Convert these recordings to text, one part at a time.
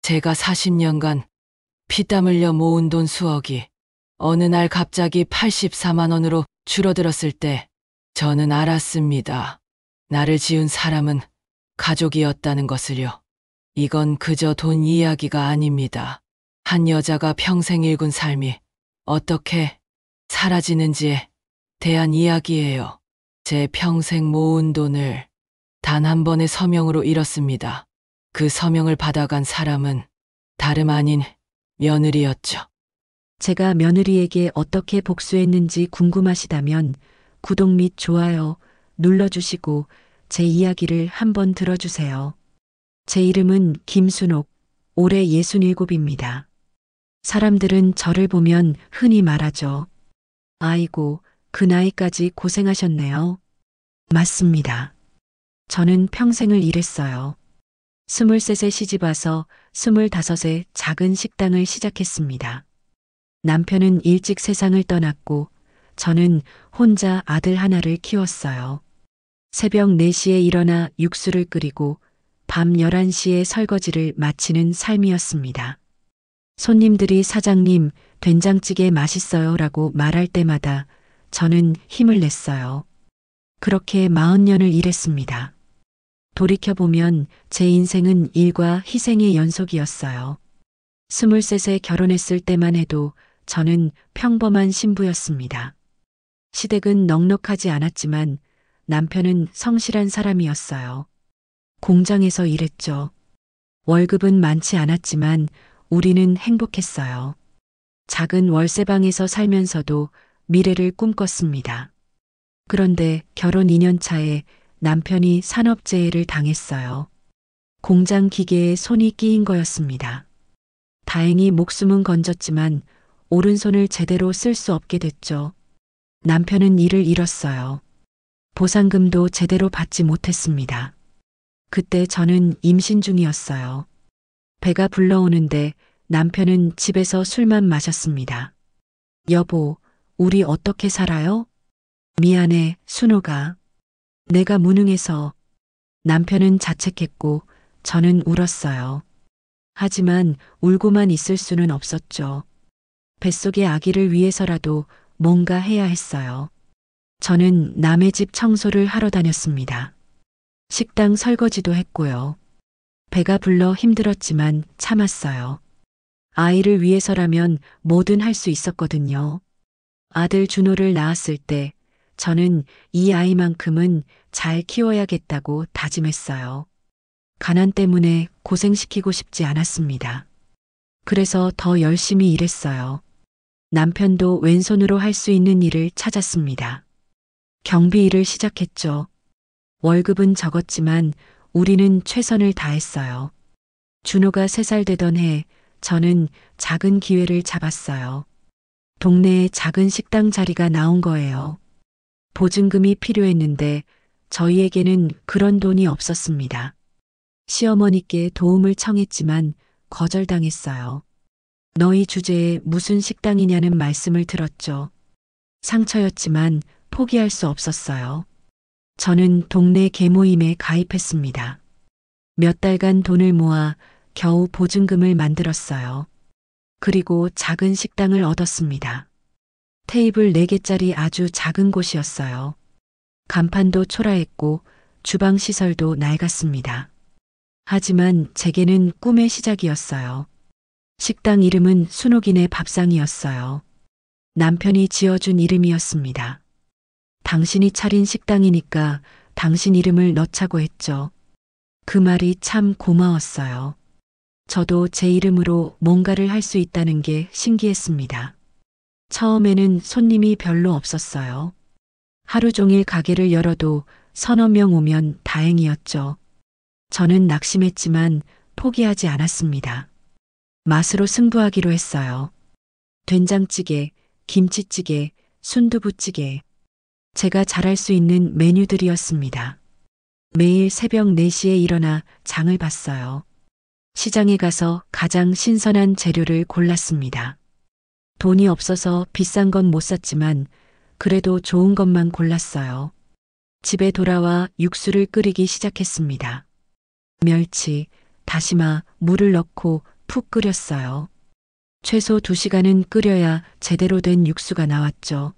제가 40년간 피땀 흘려 모은 돈 수억이 어느 날 갑자기 84만 원으로 줄어들었을 때 저는 알았습니다. 나를 지은 사람은 가족이었다는 것을요. 이건 그저 돈 이야기가 아닙니다. 한 여자가 평생 일군 삶이 어떻게 사라지는지에 대한 이야기예요. 제 평생 모은 돈을 단 한 번의 서명으로 잃었습니다. 그 서명을 받아간 사람은 다름 아닌 며느리였죠. 제가 며느리에게 어떻게 복수했는지 궁금하시다면 구독 및 좋아요 눌러주시고 제 이야기를 한번 들어주세요. 제 이름은 김순옥, 올해 67입니다. 사람들은 저를 보면 흔히 말하죠. 아이고, 그 나이까지 고생하셨네요. 맞습니다. 저는 평생을 일했어요. 23세 시집와서 25세 작은 식당을 시작했습니다. 남편은 일찍 세상을 떠났고 저는 혼자 아들 하나를 키웠어요. 새벽 4시에 일어나 육수를 끓이고 밤 11시에 설거지를 마치는 삶이었습니다. 손님들이 사장님, 된장찌개 맛있어요 라고 말할 때마다 저는 힘을 냈어요. 그렇게 40년을 일했습니다. 돌이켜보면 제 인생은 일과 희생의 연속이었어요. 23세 결혼했을 때만 해도 저는 평범한 신부였습니다. 시댁은 넉넉하지 않았지만 남편은 성실한 사람이었어요. 공장에서 일했죠. 월급은 많지 않았지만 우리는 행복했어요. 작은 월세방에서 살면서도 미래를 꿈꿨습니다. 그런데 결혼 2년 차에 남편이 산업재해를 당했어요. 공장 기계에 손이 끼인 거였습니다. 다행히 목숨은 건졌지만 오른손을 제대로 쓸 수 없게 됐죠. 남편은 일을 잃었어요. 보상금도 제대로 받지 못했습니다. 그때 저는 임신 중이었어요. 배가 불러오는데 남편은 집에서 술만 마셨습니다. 여보, 우리 어떻게 살아요? 미안해, 순호가. 내가 무능해서. 남편은 자책했고 저는 울었어요. 하지만 울고만 있을 수는 없었죠. 뱃속의 아기를 위해서라도 뭔가 해야 했어요. 저는 남의 집 청소를 하러 다녔습니다. 식당 설거지도 했고요. 배가 불러 힘들었지만 참았어요. 아이를 위해서라면 뭐든 할 수 있었거든요. 아들 준호를 낳았을 때 저는 이 아이만큼은 잘 키워야겠다고 다짐했어요. 가난 때문에 고생시키고 싶지 않았습니다. 그래서 더 열심히 일했어요. 남편도 왼손으로 할 수 있는 일을 찾았습니다. 경비 일을 시작했죠. 월급은 적었지만 우리는 최선을 다했어요. 준호가 3살 되던 해 저는 작은 기회를 잡았어요. 동네에 작은 식당 자리가 나온 거예요. 보증금이 필요했는데 저희에게는 그런 돈이 없었습니다. 시어머니께 도움을 청했지만 거절당했어요. 너희 주제에 무슨 식당이냐는 말씀을 들었죠. 상처였지만 포기할 수 없었어요. 저는 동네 계모임에 가입했습니다. 몇 달간 돈을 모아 겨우 보증금을 만들었어요. 그리고 작은 식당을 얻었습니다. 테이블 4개짜리 아주 작은 곳이었어요. 간판도 초라했고 주방 시설도 낡았습니다. 하지만 제게는 꿈의 시작이었어요. 식당 이름은 순옥이네 밥상이었어요. 남편이 지어준 이름이었습니다. 당신이 차린 식당이니까 당신 이름을 넣자고 했죠. 그 말이 참 고마웠어요. 저도 제 이름으로 뭔가를 할 수 있다는 게 신기했습니다. 처음에는 손님이 별로 없었어요. 하루 종일 가게를 열어도 서너 명 오면 다행이었죠. 저는 낙심했지만 포기하지 않았습니다. 맛으로 승부하기로 했어요. 된장찌개, 김치찌개, 순두부찌개. 제가 잘할 수 있는 메뉴들이었습니다. 매일 새벽 4시에 일어나 장을 봤어요. 시장에 가서 가장 신선한 재료를 골랐습니다. 돈이 없어서 비싼 건 못 샀지만 그래도 좋은 것만 골랐어요. 집에 돌아와 육수를 끓이기 시작했습니다. 멸치, 다시마, 물을 넣고 푹 끓였어요. 최소 2시간은 끓여야 제대로 된 육수가 나왔죠.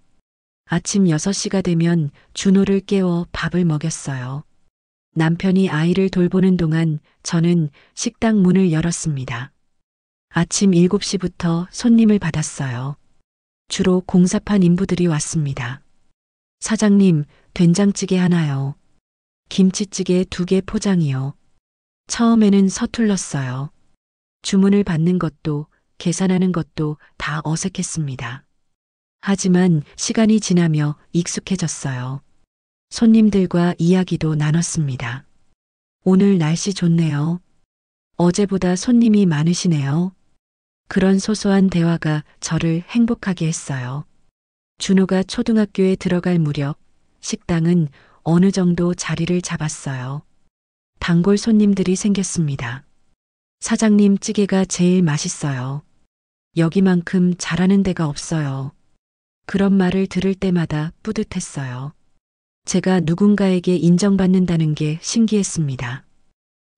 아침 6시가 되면 준호를 깨워 밥을 먹였어요. 남편이 아이를 돌보는 동안 저는 식당 문을 열었습니다. 아침 7시부터 손님을 받았어요. 주로 공사판 인부들이 왔습니다. 사장님, 된장찌개 하나요. 김치찌개 2개 포장이요. 처음에는 서툴렀어요. 주문을 받는 것도 계산하는 것도 다 어색했습니다. 하지만 시간이 지나며 익숙해졌어요. 손님들과 이야기도 나눴습니다. 오늘 날씨 좋네요. 어제보다 손님이 많으시네요. 그런 소소한 대화가 저를 행복하게 했어요. 준호가 초등학교에 들어갈 무렵 식당은 어느 정도 자리를 잡았어요. 단골 손님들이 생겼습니다. 사장님 찌개가 제일 맛있어요. 여기만큼 잘하는 데가 없어요. 그런 말을 들을 때마다 뿌듯했어요. 제가 누군가에게 인정받는다는 게 신기했습니다.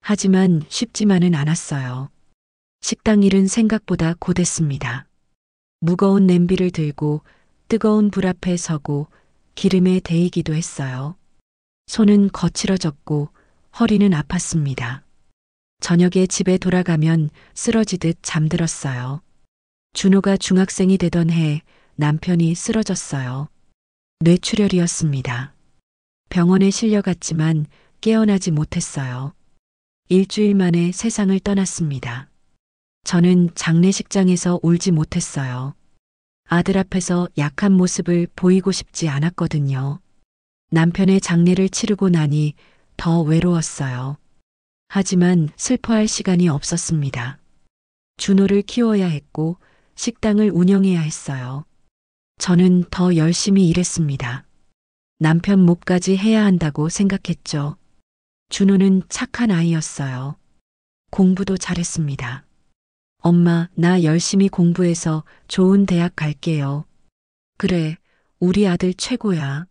하지만 쉽지만은 않았어요. 식당 일은 생각보다 고됐습니다. 무거운 냄비를 들고 뜨거운 불 앞에 서고 기름에 데이기도 했어요. 손은 거칠어졌고 허리는 아팠습니다. 저녁에 집에 돌아가면 쓰러지듯 잠들었어요. 준호가 중학생이 되던 해 남편이 쓰러졌어요. 뇌출혈이었습니다. 병원에 실려갔지만 깨어나지 못했어요. 일주일 만에 세상을 떠났습니다. 저는 장례식장에서 울지 못했어요. 아들 앞에서 약한 모습을 보이고 싶지 않았거든요. 남편의 장례를 치르고 나니 더 외로웠어요. 하지만 슬퍼할 시간이 없었습니다. 준호를 키워야 했고 식당을 운영해야 했어요. 저는 더 열심히 일했습니다. 남편 몫까지 해야 한다고 생각했죠. 준호는 착한 아이였어요. 공부도 잘했습니다. 엄마, 나 열심히 공부해서 좋은 대학 갈게요. 그래, 우리 아들 최고야.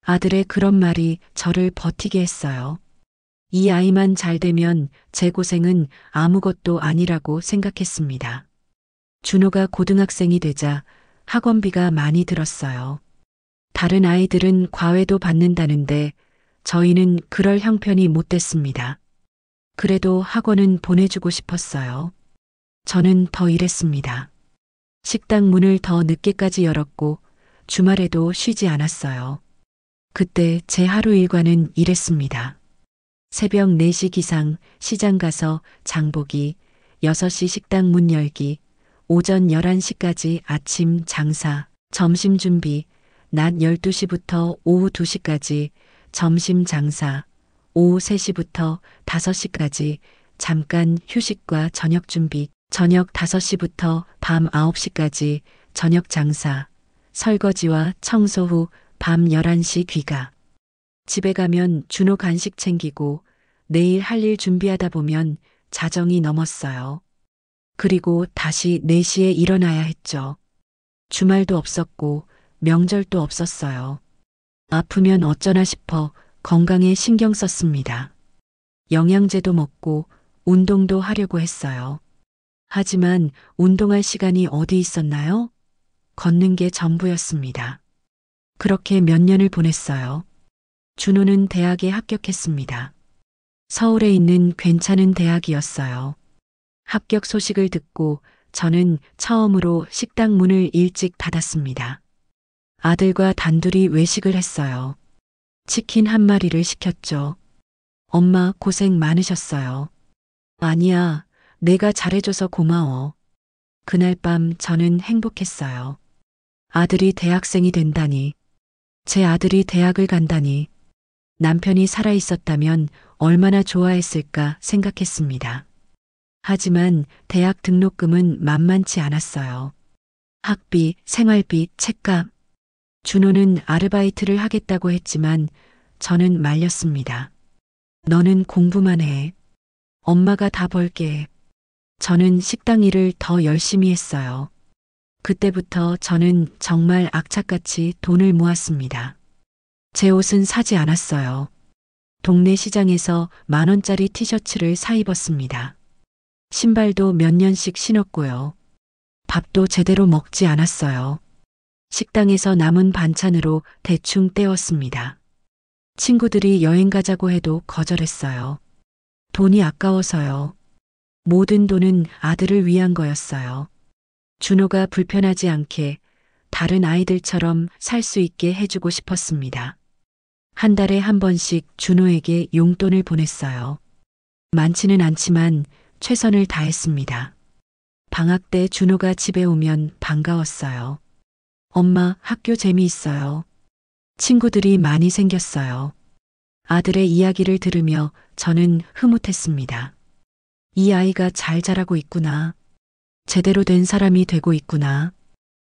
아들의 그런 말이 저를 버티게 했어요. 이 아이만 잘 되면 제 고생은 아무것도 아니라고 생각했습니다. 준호가 고등학생이 되자 학원비가 많이 들었어요. 다른 아이들은 과외도 받는다는데 저희는 그럴 형편이 못 됐습니다. 그래도 학원은 보내주고 싶었어요. 저는 더 일했습니다. 식당 문을 더 늦게까지 열었고 주말에도 쉬지 않았어요. 그때 제 하루 일과는 이랬습니다. 새벽 4시 기상 시장 가서 장보기, 6시 식당 문 열기, 오전 11시까지 아침 장사, 점심 준비, 낮 12시부터 오후 2시까지 점심 장사, 오후 3시부터 5시까지 잠깐 휴식과 저녁 준비, 저녁 5시부터 밤 9시까지 저녁 장사, 설거지와 청소 후 밤 11시 귀가. 집에 가면 준호 간식 챙기고 내일 할 일 준비하다 보면 자정이 넘었어요. 그리고 다시 4시에 일어나야 했죠. 주말도 없었고 명절도 없었어요. 아프면 어쩌나 싶어 건강에 신경 썼습니다. 영양제도 먹고 운동도 하려고 했어요. 하지만 운동할 시간이 어디 있었나요? 걷는 게 전부였습니다. 그렇게 몇 년을 보냈어요. 준호는 대학에 합격했습니다. 서울에 있는 괜찮은 대학이었어요. 합격 소식을 듣고 저는 처음으로 식당 문을 일찍 닫았습니다. 아들과 단둘이 외식을 했어요. 치킨 1마리를 시켰죠. 엄마 고생 많으셨어요. 아니야, 내가 잘해줘서 고마워. 그날 밤 저는 행복했어요. 아들이 대학생이 된다니, 제 아들이 대학을 간다니, 남편이 살아있었다면 얼마나 좋아했을까 생각했습니다. 하지만 대학 등록금은 만만치 않았어요. 학비, 생활비, 책값. 준호는 아르바이트를 하겠다고 했지만 저는 말렸습니다. 너는 공부만 해. 엄마가 다 벌게. 저는 식당 일을 더 열심히 했어요. 그때부터 저는 정말 악착같이 돈을 모았습니다. 제 옷은 사지 않았어요. 동네 시장에서 10,000원짜리 티셔츠를 사 입었습니다. 신발도 몇 년씩 신었고요. 밥도 제대로 먹지 않았어요. 식당에서 남은 반찬으로 대충 때웠습니다. 친구들이 여행 가자고 해도 거절했어요. 돈이 아까워서요. 모든 돈은 아들을 위한 거였어요. 준호가 불편하지 않게 다른 아이들처럼 살 수 있게 해주고 싶었습니다. 한 달에 한 번씩 준호에게 용돈을 보냈어요. 많지는 않지만 최선을 다했습니다. 방학 때 준호가 집에 오면 반가웠어요. 엄마, 학교 재미있어요. 친구들이 많이 생겼어요. 아들의 이야기를 들으며 저는 흐뭇했습니다. 이 아이가 잘 자라고 있구나. 제대로 된 사람이 되고 있구나.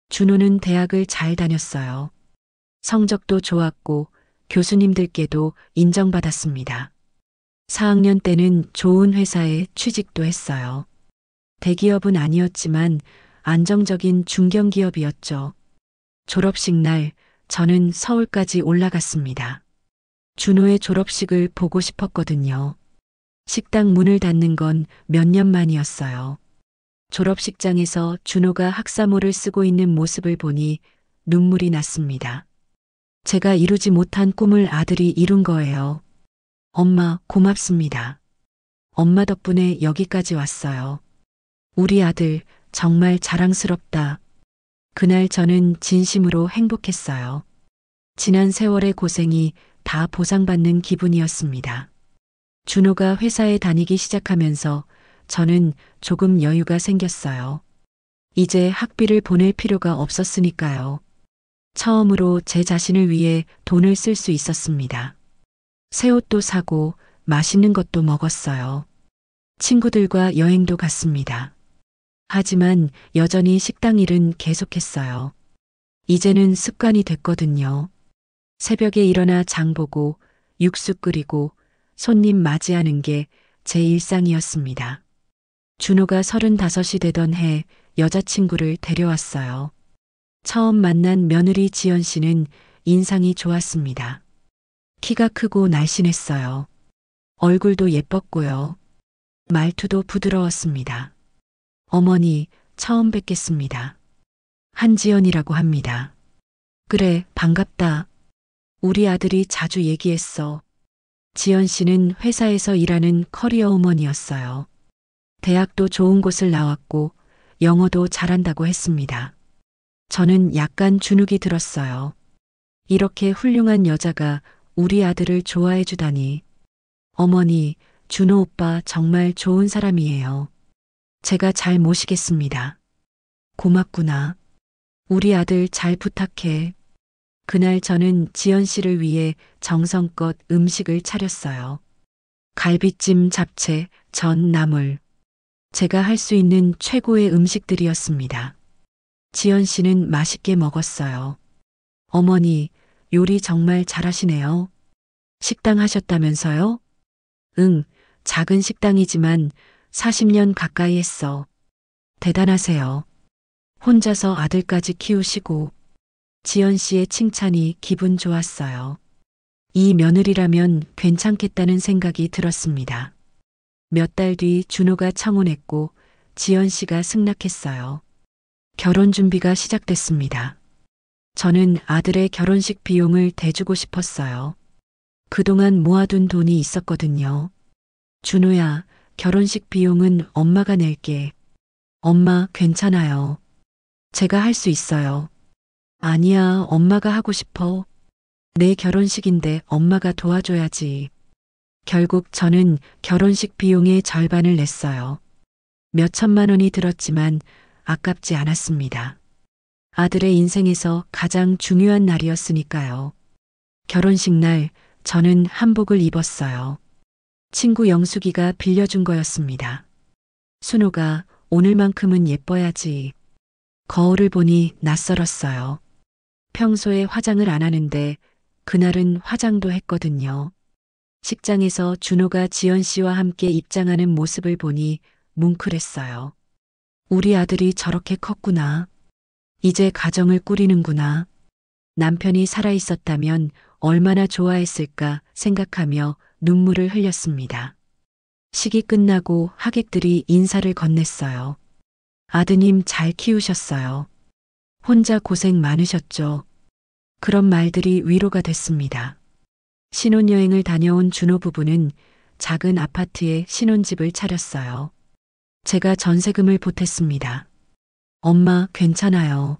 준호는 대학을 잘 다녔어요. 성적도 좋았고 교수님들께도 인정받았습니다. 4학년 때는 좋은 회사에 취직도 했어요. 대기업은 아니었지만 안정적인 중견기업이었죠. 졸업식 날 저는 서울까지 올라갔습니다. 준호의 졸업식을 보고 싶었거든요. 식당 문을 닫는 건 몇 년 만이었어요. 졸업식장에서 준호가 학사모를 쓰고 있는 모습을 보니 눈물이 났습니다. 제가 이루지 못한 꿈을 아들이 이룬 거예요. 엄마, 고맙습니다. 엄마 덕분에 여기까지 왔어요. 우리 아들 정말 자랑스럽다. 그날 저는 진심으로 행복했어요. 지난 세월의 고생이 다 보상받는 기분이었습니다. 준호가 회사에 다니기 시작하면서 저는 조금 여유가 생겼어요. 이제 학비를 보낼 필요가 없었으니까요. 처음으로 제 자신을 위해 돈을 쓸 수 있었습니다. 새 옷도 사고 맛있는 것도 먹었어요. 친구들과 여행도 갔습니다. 하지만 여전히 식당 일은 계속했어요. 이제는 습관이 됐거든요. 새벽에 일어나 장 보고 육수 끓이고 손님 맞이하는 게 제 일상이었습니다. 준호가 35이 되던 해 여자친구를 데려왔어요. 처음 만난 며느리 지연 씨는 인상이 좋았습니다. 키가 크고 날씬했어요. 얼굴도 예뻤고요. 말투도 부드러웠습니다. 어머니, 처음 뵙겠습니다. 한지연이라고 합니다. 그래, 반갑다. 우리 아들이 자주 얘기했어. 지연 씨는 회사에서 일하는 커리어 우먼이었어요. 대학도 좋은 곳을 나왔고 영어도 잘한다고 했습니다. 저는 약간 주눅이 들었어요. 이렇게 훌륭한 여자가 우리 아들을 좋아해 주다니. 어머니, 준호 오빠 정말 좋은 사람이에요. 제가 잘 모시겠습니다. 고맙구나. 우리 아들 잘 부탁해. 그날 저는 지연 씨를 위해 정성껏 음식을 차렸어요. 갈비찜, 잡채, 전, 나물. 제가 할 수 있는 최고의 음식들이었습니다. 지연 씨는 맛있게 먹었어요. 어머니, 요리 정말 잘하시네요. 식당 하셨다면서요? 응, 작은 식당이지만 40년 가까이 했어. 대단하세요. 혼자서 아들까지 키우시고. 지연 씨의 칭찬이 기분 좋았어요. 이 며느리라면 괜찮겠다는 생각이 들었습니다. 몇 달 뒤 준호가 청혼했고 지연 씨가 승낙했어요. 결혼 준비가 시작됐습니다. 저는 아들의 결혼식 비용을 대주고 싶었어요. 그동안 모아둔 돈이 있었거든요. 준호야, 결혼식 비용은 엄마가 낼게. 엄마, 괜찮아요. 제가 할 수 있어요. 아니야, 엄마가 하고 싶어. 내 결혼식인데 엄마가 도와줘야지. 결국 저는 결혼식 비용의 절반을 냈어요. 몇 천만 원이 들었지만 아깝지 않았습니다. 아들의 인생에서 가장 중요한 날이었으니까요. 결혼식 날 저는 한복을 입었어요. 친구 영숙이가 빌려준 거였습니다. 순호가 오늘만큼은 예뻐야지. 거울을 보니 낯설었어요. 평소에 화장을 안 하는데 그날은 화장도 했거든요. 식장에서 준호가 지연 씨와 함께 입장하는 모습을 보니 뭉클했어요. 우리 아들이 저렇게 컸구나. 이제 가정을 꾸리는구나. 남편이 살아있었다면 얼마나 좋아했을까 생각하며 눈물을 흘렸습니다. 식이 끝나고 하객들이 인사를 건넸어요. 아드님 잘 키우셨어요. 혼자 고생 많으셨죠. 그런 말들이 위로가 됐습니다. 신혼여행을 다녀온 준호 부부는 작은 아파트에 신혼집을 차렸어요. 제가 전세금을 보탰습니다. 엄마, 괜찮아요.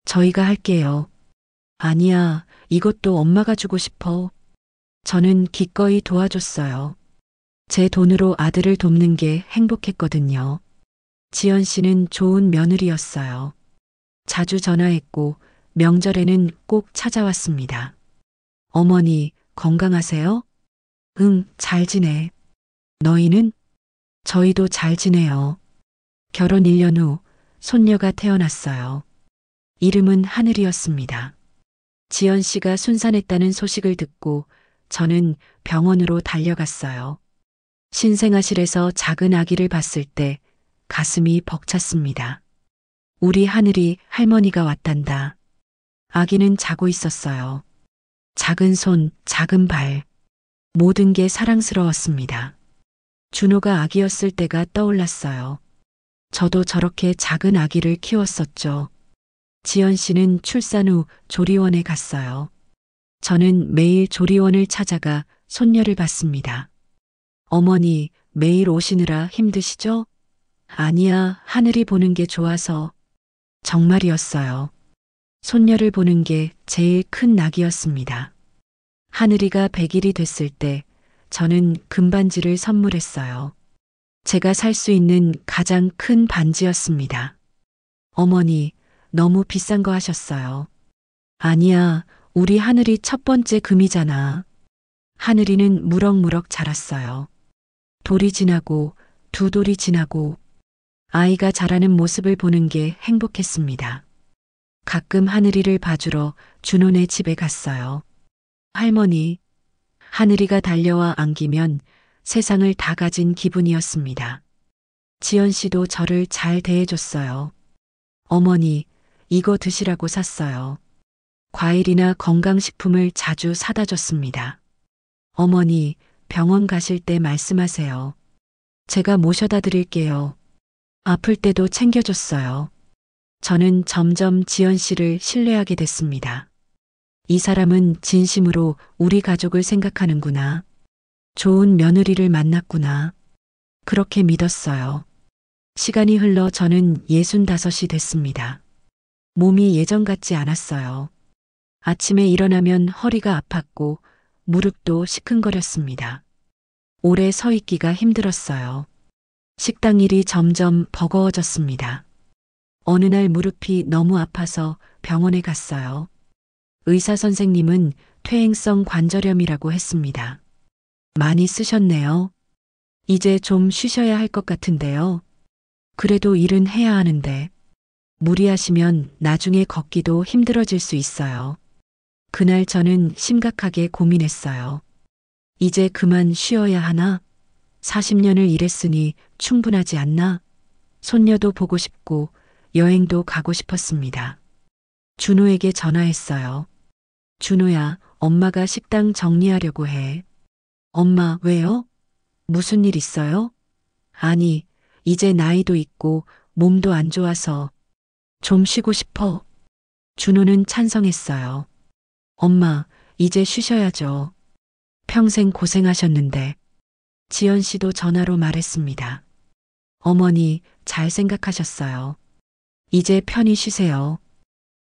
저희가 할게요. 아니야, 이것도 엄마가 주고 싶어. 저는 기꺼이 도와줬어요. 제 돈으로 아들을 돕는 게 행복했거든요. 지연 씨는 좋은 며느리였어요. 자주 전화했고 명절에는 꼭 찾아왔습니다. 어머니, 건강하세요? 응, 잘 지내. 너희는? 저희도 잘 지내요. 결혼 1년 후 손녀가 태어났어요. 이름은 하늘이었습니다. 지연 씨가 순산했다는 소식을 듣고 저는 병원으로 달려갔어요. 신생아실에서 작은 아기를 봤을 때 가슴이 벅찼습니다. 우리 하늘이 할머니가 왔단다. 아기는 자고 있었어요. 작은 손, 작은 발. 모든 게 사랑스러웠습니다. 준호가 아기였을 때가 떠올랐어요. 저도 저렇게 작은 아기를 키웠었죠. 지연 씨는 출산 후 조리원에 갔어요. 저는 매일 조리원을 찾아가 손녀를 봤습니다. 어머니, 매일 오시느라 힘드시죠? 아니야, 하늘이 보는 게 좋아서. 정말이었어요. 손녀를 보는 게 제일 큰 낙이었습니다. 하늘이가 100일이 됐을 때 저는 금반지를 선물했어요. 제가 살 수 있는 가장 큰 반지였습니다. 어머니, 너무 비싼 거 하셨어요. 아니야, 우리 하늘이 첫 번째 금이잖아. 하늘이는 무럭무럭 자랐어요. 돌이 지나고 두 돌이 지나고 아이가 자라는 모습을 보는 게 행복했습니다. 가끔 하늘이를 봐주러 준호네 집에 갔어요. 할머니, 하늘이가 달려와 안기면 세상을 다 가진 기분이었습니다. 지연 씨도 저를 잘 대해줬어요. 어머니, 이거 드시라고 샀어요. 과일이나 건강식품을 자주 사다 줬습니다. 어머니, 병원 가실 때 말씀하세요. 제가 모셔다 드릴게요. 아플 때도 챙겨줬어요. 저는 점점 지연 씨를 신뢰하게 됐습니다. 이 사람은 진심으로 우리 가족을 생각하는구나. 좋은 며느리를 만났구나. 그렇게 믿었어요. 시간이 흘러 저는 65이 됐습니다. 몸이 예전 같지 않았어요. 아침에 일어나면 허리가 아팠고 무릎도 시큰거렸습니다. 오래 서 있기가 힘들었어요. 식당 일이 점점 버거워졌습니다. 어느 날 무릎이 너무 아파서 병원에 갔어요. 의사 선생님은 퇴행성 관절염이라고 했습니다. 많이 쓰셨네요. 이제 좀 쉬셔야 할 것 같은데요. 그래도 일은 해야 하는데 무리하시면 나중에 걷기도 힘들어질 수 있어요. 그날 저는 심각하게 고민했어요. 이제 그만 쉬어야 하나? 40년을 일했으니 충분하지 않나? 손녀도 보고 싶고 여행도 가고 싶었습니다. 준호에게 전화했어요. 준호야, 엄마가 식당 정리하려고 해. 엄마, 왜요? 무슨 일 있어요? 아니, 이제 나이도 있고 몸도 안 좋아서 좀 쉬고 싶어. 준호는 찬성했어요. 엄마, 이제 쉬셔야죠. 평생 고생하셨는데. 지연 씨도 전화로 말했습니다. 어머니, 잘 생각하셨어요. 이제 편히 쉬세요.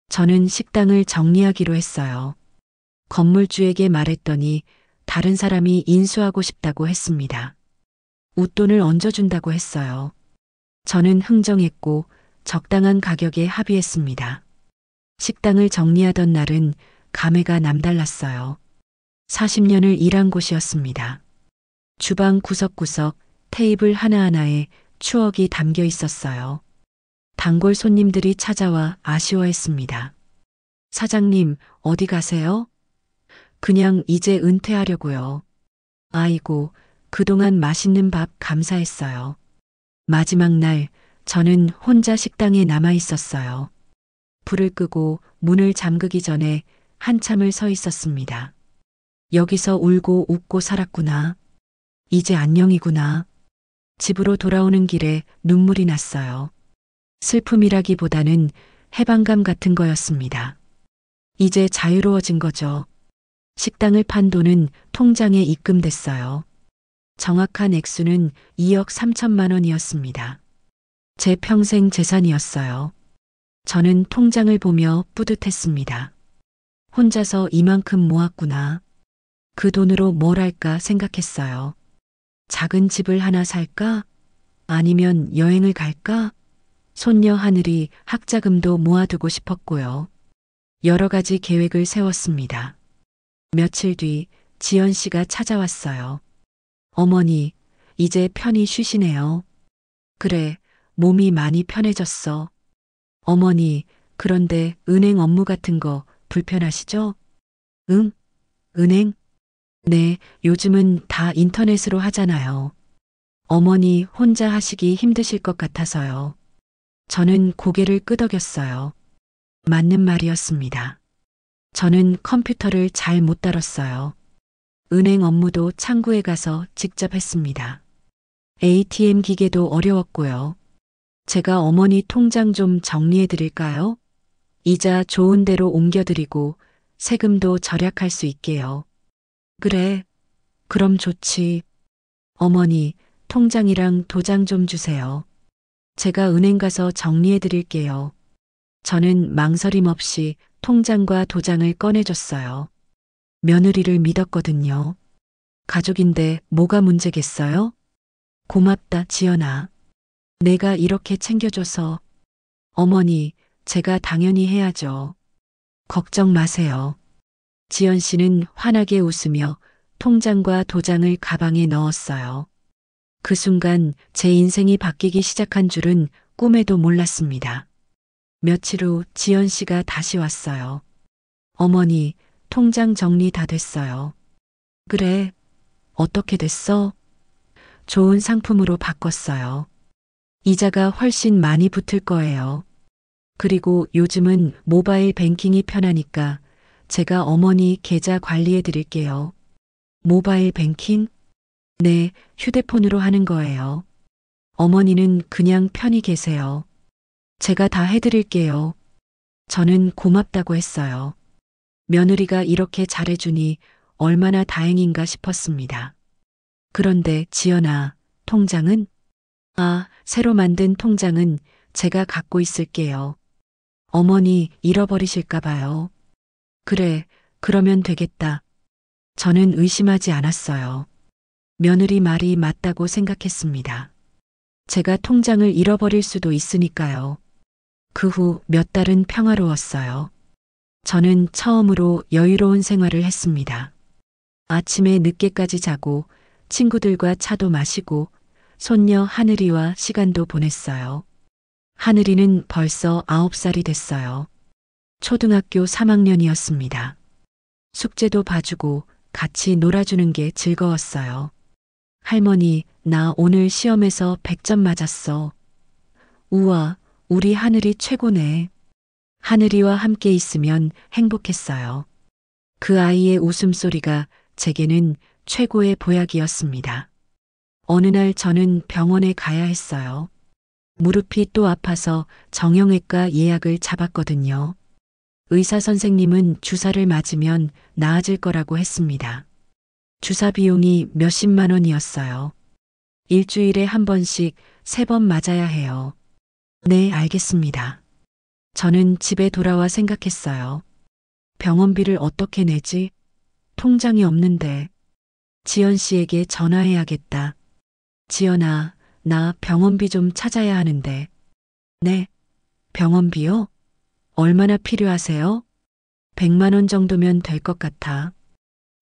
저는 식당을 정리하기로 했어요. 건물주에게 말했더니 다른 사람이 인수하고 싶다고 했습니다. 웃돈을 얹어준다고 했어요. 저는 흥정했고 적당한 가격에 합의했습니다. 식당을 정리하던 날은 감회가 남달랐어요. 40년을 일한 곳이었습니다. 주방 구석구석 테이블 하나하나에 추억이 담겨 있었어요. 단골 손님들이 찾아와 아쉬워했습니다. 사장님, 어디 가세요? 그냥 이제 은퇴하려고요. 아이고, 그동안 맛있는 밥 감사했어요. 마지막 날, 저는 혼자 식당에 남아 있었어요. 불을 끄고 문을 잠그기 전에 한참을 서 있었습니다. 여기서 울고 웃고 살았구나. 이제 안녕이구나. 집으로 돌아오는 길에 눈물이 났어요. 슬픔이라기보다는 해방감 같은 거였습니다. 이제 자유로워진 거죠. 식당을 판 돈은 통장에 입금됐어요. 정확한 액수는 2억 3천만 원이었습니다. 제 평생 재산이었어요. 저는 통장을 보며 뿌듯했습니다. 혼자서 이만큼 모았구나. 그 돈으로 뭘 할까 생각했어요. 작은 집을 하나 살까? 아니면 여행을 갈까? 손녀 하늘이 학자금도 모아두고 싶었고요. 여러 가지 계획을 세웠습니다. 며칠 뒤 지연 씨가 찾아왔어요. 어머니, 이제 편히 쉬시네요. 그래, 몸이 많이 편해졌어. 어머니, 그런데 은행 업무 같은 거 불편하시죠? 응? 은행? 네, 요즘은 다 인터넷으로 하잖아요. 어머니 혼자 하시기 힘드실 것 같아서요. 저는 고개를 끄덕였어요. 맞는 말이었습니다. 저는 컴퓨터를 잘 못 다뤘어요. 은행 업무도 창구에 가서 직접 했습니다. ATM 기계도 어려웠고요. 제가 어머니 통장 좀 정리해 드릴까요? 이자 좋은 데로 옮겨드리고 세금도 절약할 수 있게요. 그래, 그럼 좋지. 어머니, 통장이랑 도장 좀 주세요. 제가 은행 가서 정리해 드릴게요. 저는 망설임 없이 통장과 도장을 꺼내줬어요. 며느리를 믿었거든요. 가족인데 뭐가 문제겠어요? 고맙다, 지연아. 내가 이렇게 챙겨줘서. 어머니, 제가 당연히 해야죠. 걱정 마세요. 지연 씨는 환하게 웃으며 통장과 도장을 가방에 넣었어요. 그 순간 제 인생이 바뀌기 시작한 줄은 꿈에도 몰랐습니다. 며칠 후 지연 씨가 다시 왔어요. 어머니, 통장 정리 다 됐어요. 그래, 어떻게 됐어? 좋은 상품으로 바꿨어요. 이자가 훨씬 많이 붙을 거예요. 그리고 요즘은 모바일 뱅킹이 편하니까 제가 어머니 계좌 관리해 드릴게요. 모바일 뱅킹? 네, 휴대폰으로 하는 거예요. 어머니는 그냥 편히 계세요. 제가 다 해드릴게요. 저는 고맙다고 했어요. 며느리가 이렇게 잘해주니 얼마나 다행인가 싶었습니다. 그런데 지연아, 통장은? 아, 새로 만든 통장은 제가 갖고 있을게요. 어머니 잃어버리실까 봐요. 그래, 그러면 되겠다. 저는 의심하지 않았어요. 며느리 말이 맞다고 생각했습니다. 제가 통장을 잃어버릴 수도 있으니까요. 그 후 몇 달은 평화로웠어요. 저는 처음으로 여유로운 생활을 했습니다. 아침에 늦게까지 자고 친구들과 차도 마시고 손녀 하늘이와 시간도 보냈어요. 하늘이는 벌써 9살이 됐어요. 초등학교 3학년이었습니다. 숙제도 봐주고 같이 놀아주는 게 즐거웠어요. 할머니, 나 오늘 시험에서 100점 맞았어. 우와, 우리 하늘이 최고네. 하늘이와 함께 있으면 행복했어요. 그 아이의 웃음소리가 제게는 최고의 보약이었습니다. 어느 날 저는 병원에 가야 했어요. 무릎이 또 아파서 정형외과 예약을 잡았거든요. 의사 선생님은 주사를 맞으면 나아질 거라고 했습니다. 주사 비용이 몇십만 원이었어요. 일주일에 한 번씩 3번 맞아야 해요. 네, 알겠습니다. 저는 집에 돌아와 생각했어요. 병원비를 어떻게 내지? 통장이 없는데. 지연 씨에게 전화해야겠다. 지연아, 나 병원비 좀 찾아야 하는데. 네, 병원비요? 얼마나 필요하세요? 100만 원 정도면 될 것 같아.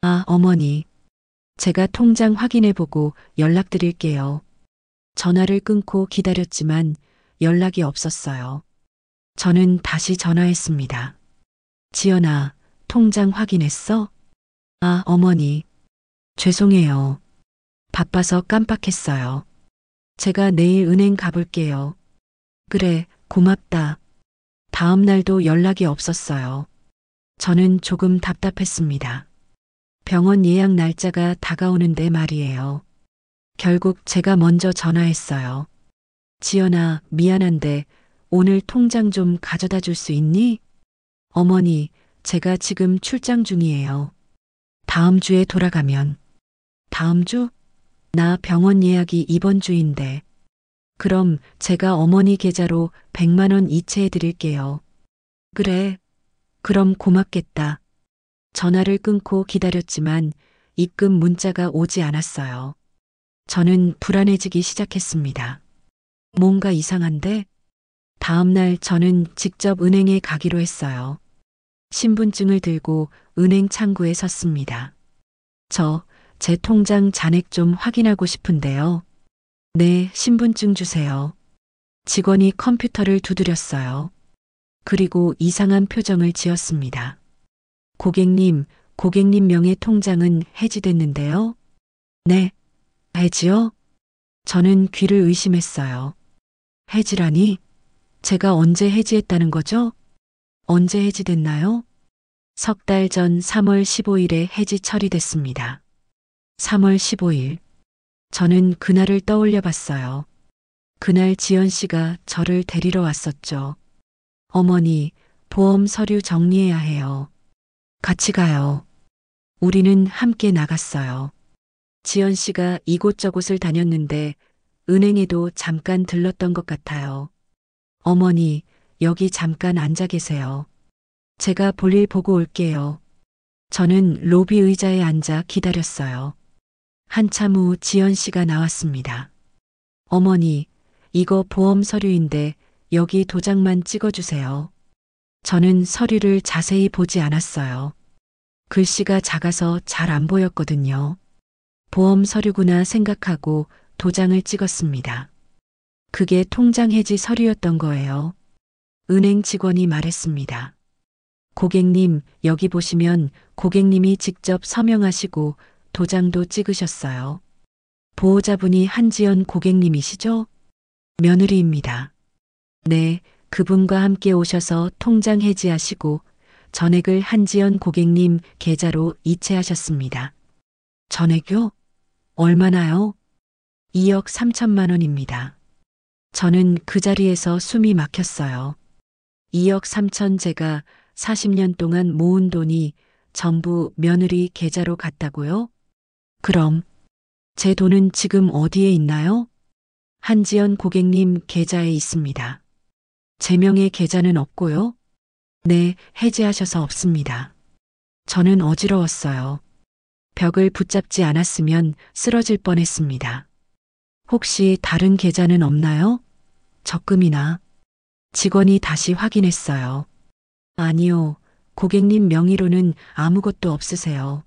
아, 어머니. 제가 통장 확인해보고 연락드릴게요. 전화를 끊고 기다렸지만 연락이 없었어요. 저는 다시 전화했습니다. 지연아, 통장 확인했어? 아, 어머니. 죄송해요. 바빠서 깜빡했어요. 제가 내일 은행 가볼게요. 그래, 고맙다. 다음 날도 연락이 없었어요. 저는 조금 답답했습니다. 병원 예약 날짜가 다가오는데 말이에요. 결국 제가 먼저 전화했어요. 지연아, 미안한데 오늘 통장 좀 가져다 줄 수 있니? 어머니, 제가 지금 출장 중이에요. 다음 주에 돌아가면. 다음 주? 나 병원 예약이 이번 주인데. 그럼 제가 어머니 계좌로 100만 원 이체해 드릴게요. 그래. 그럼 고맙겠다. 전화를 끊고 기다렸지만 입금 문자가 오지 않았어요. 저는 불안해지기 시작했습니다. 뭔가 이상한데? 다음 날 저는 직접 은행에 가기로 했어요. 신분증을 들고 은행 창구에 섰습니다. 제 통장 잔액 좀 확인하고 싶은데요. 네, 신분증 주세요. 직원이 컴퓨터를 두드렸어요. 그리고 이상한 표정을 지었습니다. 고객님 명의 통장은 해지됐는데요. 네, 해지요? 저는 귀를 의심했어요. 해지라니? 제가 언제 해지했다는 거죠? 언제 해지됐나요? 석 달 전 3월 15일에 해지 처리됐습니다. 3월 15일. 저는 그날을 떠올려 봤어요. 그날 지연 씨가 저를 데리러 왔었죠. 어머니, 보험 서류 정리해야 해요. 같이 가요. 우리는 함께 나갔어요. 지연 씨가 이곳저곳을 다녔는데 은행에도 잠깐 들렀던 것 같아요. 어머니, 여기 잠깐 앉아 계세요. 제가 볼일 보고 올게요. 저는 로비 의자에 앉아 기다렸어요. 한참 후 지연 씨가 나왔습니다. 어머니, 이거 보험 서류인데 여기 도장만 찍어주세요. 저는 서류를 자세히 보지 않았어요. 글씨가 작아서 잘 안 보였거든요. 보험 서류구나 생각하고 도장을 찍었습니다. 그게 통장 해지 서류였던 거예요. 은행 직원이 말했습니다. 고객님, 여기 보시면 고객님이 직접 서명하시고 도장도 찍으셨어요. 보호자분이 한지연 고객님이시죠? 며느리입니다. 네, 그분과 함께 오셔서 통장 해지하시고 전액을 한지연 고객님 계좌로 이체하셨습니다. 전액요? 얼마나요? 2억 3천만 원입니다. 저는 그 자리에서 숨이 막혔어요. 2억 3천 제가 40년 동안 모은 돈이 전부 며느리 계좌로 갔다고요? 그럼 제 돈은 지금 어디에 있나요? 한지연 고객님 계좌에 있습니다. 제 명의 계좌는 없고요? 네, 해지하셔서 없습니다. 저는 어지러웠어요. 벽을 붙잡지 않았으면 쓰러질 뻔했습니다. 혹시 다른 계좌는 없나요? 적금이나. 직원이 다시 확인했어요. 아니요, 고객님 명의로는 아무것도 없으세요.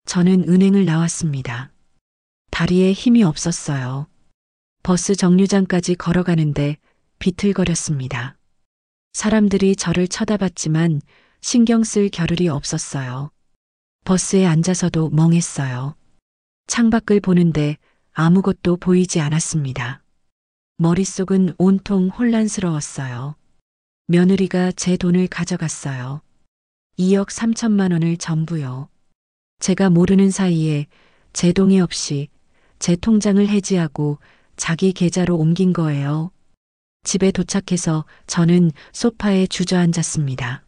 저는 은행을 나왔습니다. 다리에 힘이 없었어요. 버스 정류장까지 걸어가는데 비틀거렸습니다. 사람들이 저를 쳐다봤지만 신경 쓸 겨를이 없었어요. 버스에 앉아서도 멍했어요. 창밖을 보는데 아무것도 보이지 않았습니다. 머릿속은 온통 혼란스러웠어요. 며느리가 제 돈을 가져갔어요. 2억 3천만 원을 전부요. 제가 모르는 사이에 제 동의 없이 제 통장을 해지하고 자기 계좌로 옮긴 거예요. 집에 도착해서 저는 소파에 주저앉았습니다.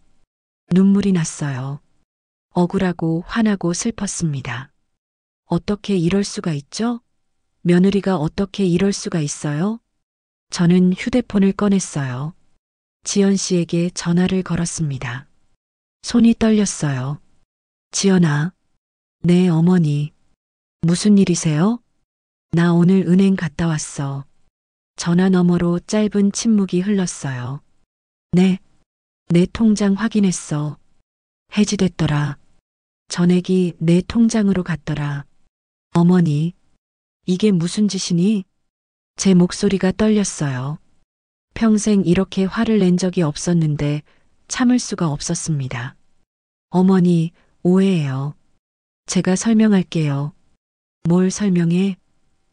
눈물이 났어요. 억울하고 화나고 슬펐습니다. 어떻게 이럴 수가 있죠? 며느리가 어떻게 이럴 수가 있어요? 저는 휴대폰을 꺼냈어요. 지연 씨에게 전화를 걸었습니다. 손이 떨렸어요. 지연아. 네, 어머니. 무슨 일이세요? 나 오늘 은행 갔다 왔어. 전화 너머로 짧은 침묵이 흘렀어요. 네. 내 통장 확인했어. 해지됐더라. 전액이 내 통장으로 갔더라. 어머니. 이게 무슨 짓이니? 제 목소리가 떨렸어요. 평생 이렇게 화를 낸 적이 없었는데 참을 수가 없었습니다. 어머니, 오해예요. 제가 설명할게요. 뭘 설명해?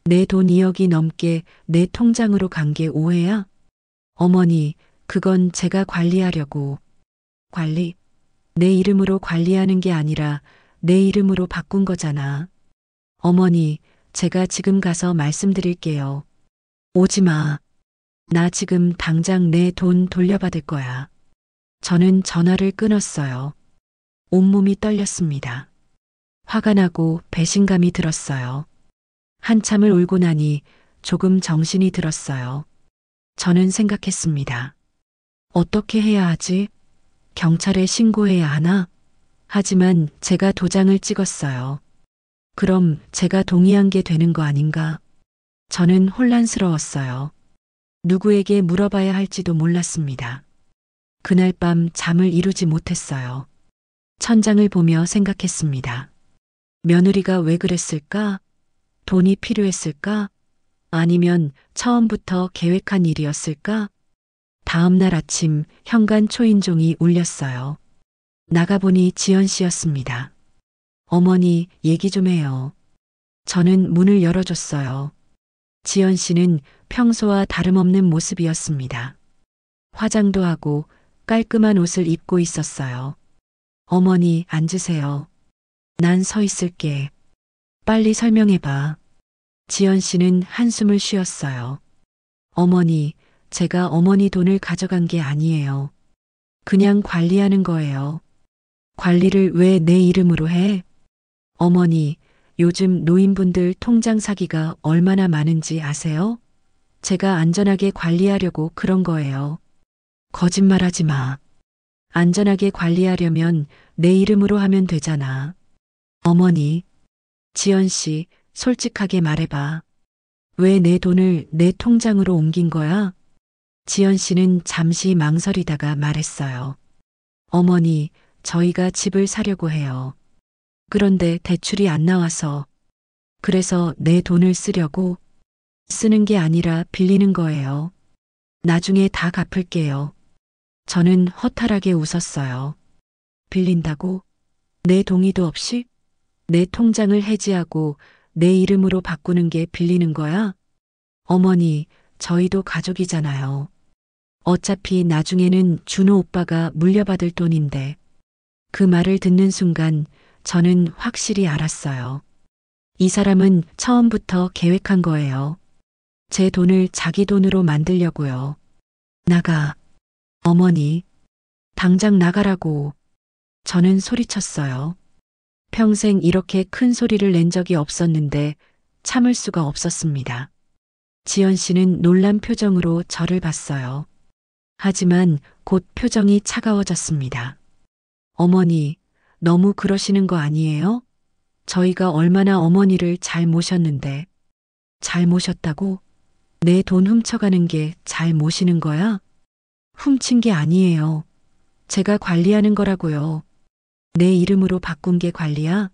내 돈 2억이 넘게 내 통장으로 간 게 오해야? 어머니, 그건 제가 관리하려고. 관리? 내 이름으로 관리하는 게 아니라 내 이름으로 바꾼 거잖아. 어머니, 제가 지금 가서 말씀드릴게요. 오지 마. 나 지금 당장 내 돈 돌려받을 거야. 저는 전화를 끊었어요. 온몸이 떨렸습니다. 화가 나고 배신감이 들었어요. 한참을 울고 나니 조금 정신이 들었어요. 저는 생각했습니다. 어떻게 해야 하지? 경찰에 신고해야 하나? 하지만 제가 도장을 찍었어요. 그럼 제가 동의한 게 되는 거 아닌가? 저는 혼란스러웠어요. 누구에게 물어봐야 할지도 몰랐습니다. 그날 밤 잠을 이루지 못했어요. 천장을 보며 생각했습니다. 며느리가 왜 그랬을까? 돈이 필요했을까? 아니면 처음부터 계획한 일이었을까? 다음 날 아침 현관 초인종이 울렸어요. 나가보니 지연 씨였습니다. 어머니, 얘기 좀 해요. 저는 문을 열어줬어요. 지연 씨는 평소와 다름없는 모습이었습니다. 화장도 하고 깔끔한 옷을 입고 있었어요. 어머니, 앉으세요. 난 서 있을게. 빨리 설명해봐. 지연 씨는 한숨을 쉬었어요. 어머니, 제가 어머니 돈을 가져간 게 아니에요. 그냥 관리하는 거예요. 관리를 왜 내 이름으로 해? 어머니, 요즘 노인분들 통장 사기가 얼마나 많은지 아세요? 제가 안전하게 관리하려고 그런 거예요. 거짓말하지 마. 안전하게 관리하려면 내 이름으로 하면 되잖아. 어머니, 지연 씨, 솔직하게 말해봐. 왜 내 돈을 내 통장으로 옮긴 거야? 지연 씨는 잠시 망설이다가 말했어요. 어머니, 저희가 집을 사려고 해요. 그런데 대출이 안 나와서. 그래서 내 돈을 쓰려고. 쓰는 게 아니라 빌리는 거예요. 나중에 다 갚을게요. 저는 허탈하게 웃었어요. 빌린다고? 내 동의도 없이? 내 통장을 해지하고 내 이름으로 바꾸는 게 빌리는 거야? 어머니, 저희도 가족이잖아요. 어차피 나중에는 준호 오빠가 물려받을 돈인데. 그 말을 듣는 순간 저는 확실히 알았어요. 이 사람은 처음부터 계획한 거예요. 제 돈을 자기 돈으로 만들려고요. 나가. 어머니, 당장 나가라고. 저는 소리쳤어요. 평생 이렇게 큰 소리를 낸 적이 없었는데 참을 수가 없었습니다. 지연 씨는 놀란 표정으로 저를 봤어요. 하지만 곧 표정이 차가워졌습니다. 어머니, 너무 그러시는 거 아니에요? 저희가 얼마나 어머니를 잘 모셨는데. 잘 모셨다고? 내 돈 훔쳐가는 게 잘 모시는 거야? 훔친 게 아니에요. 제가 관리하는 거라고요. 내 이름으로 바꾼 게 관리야?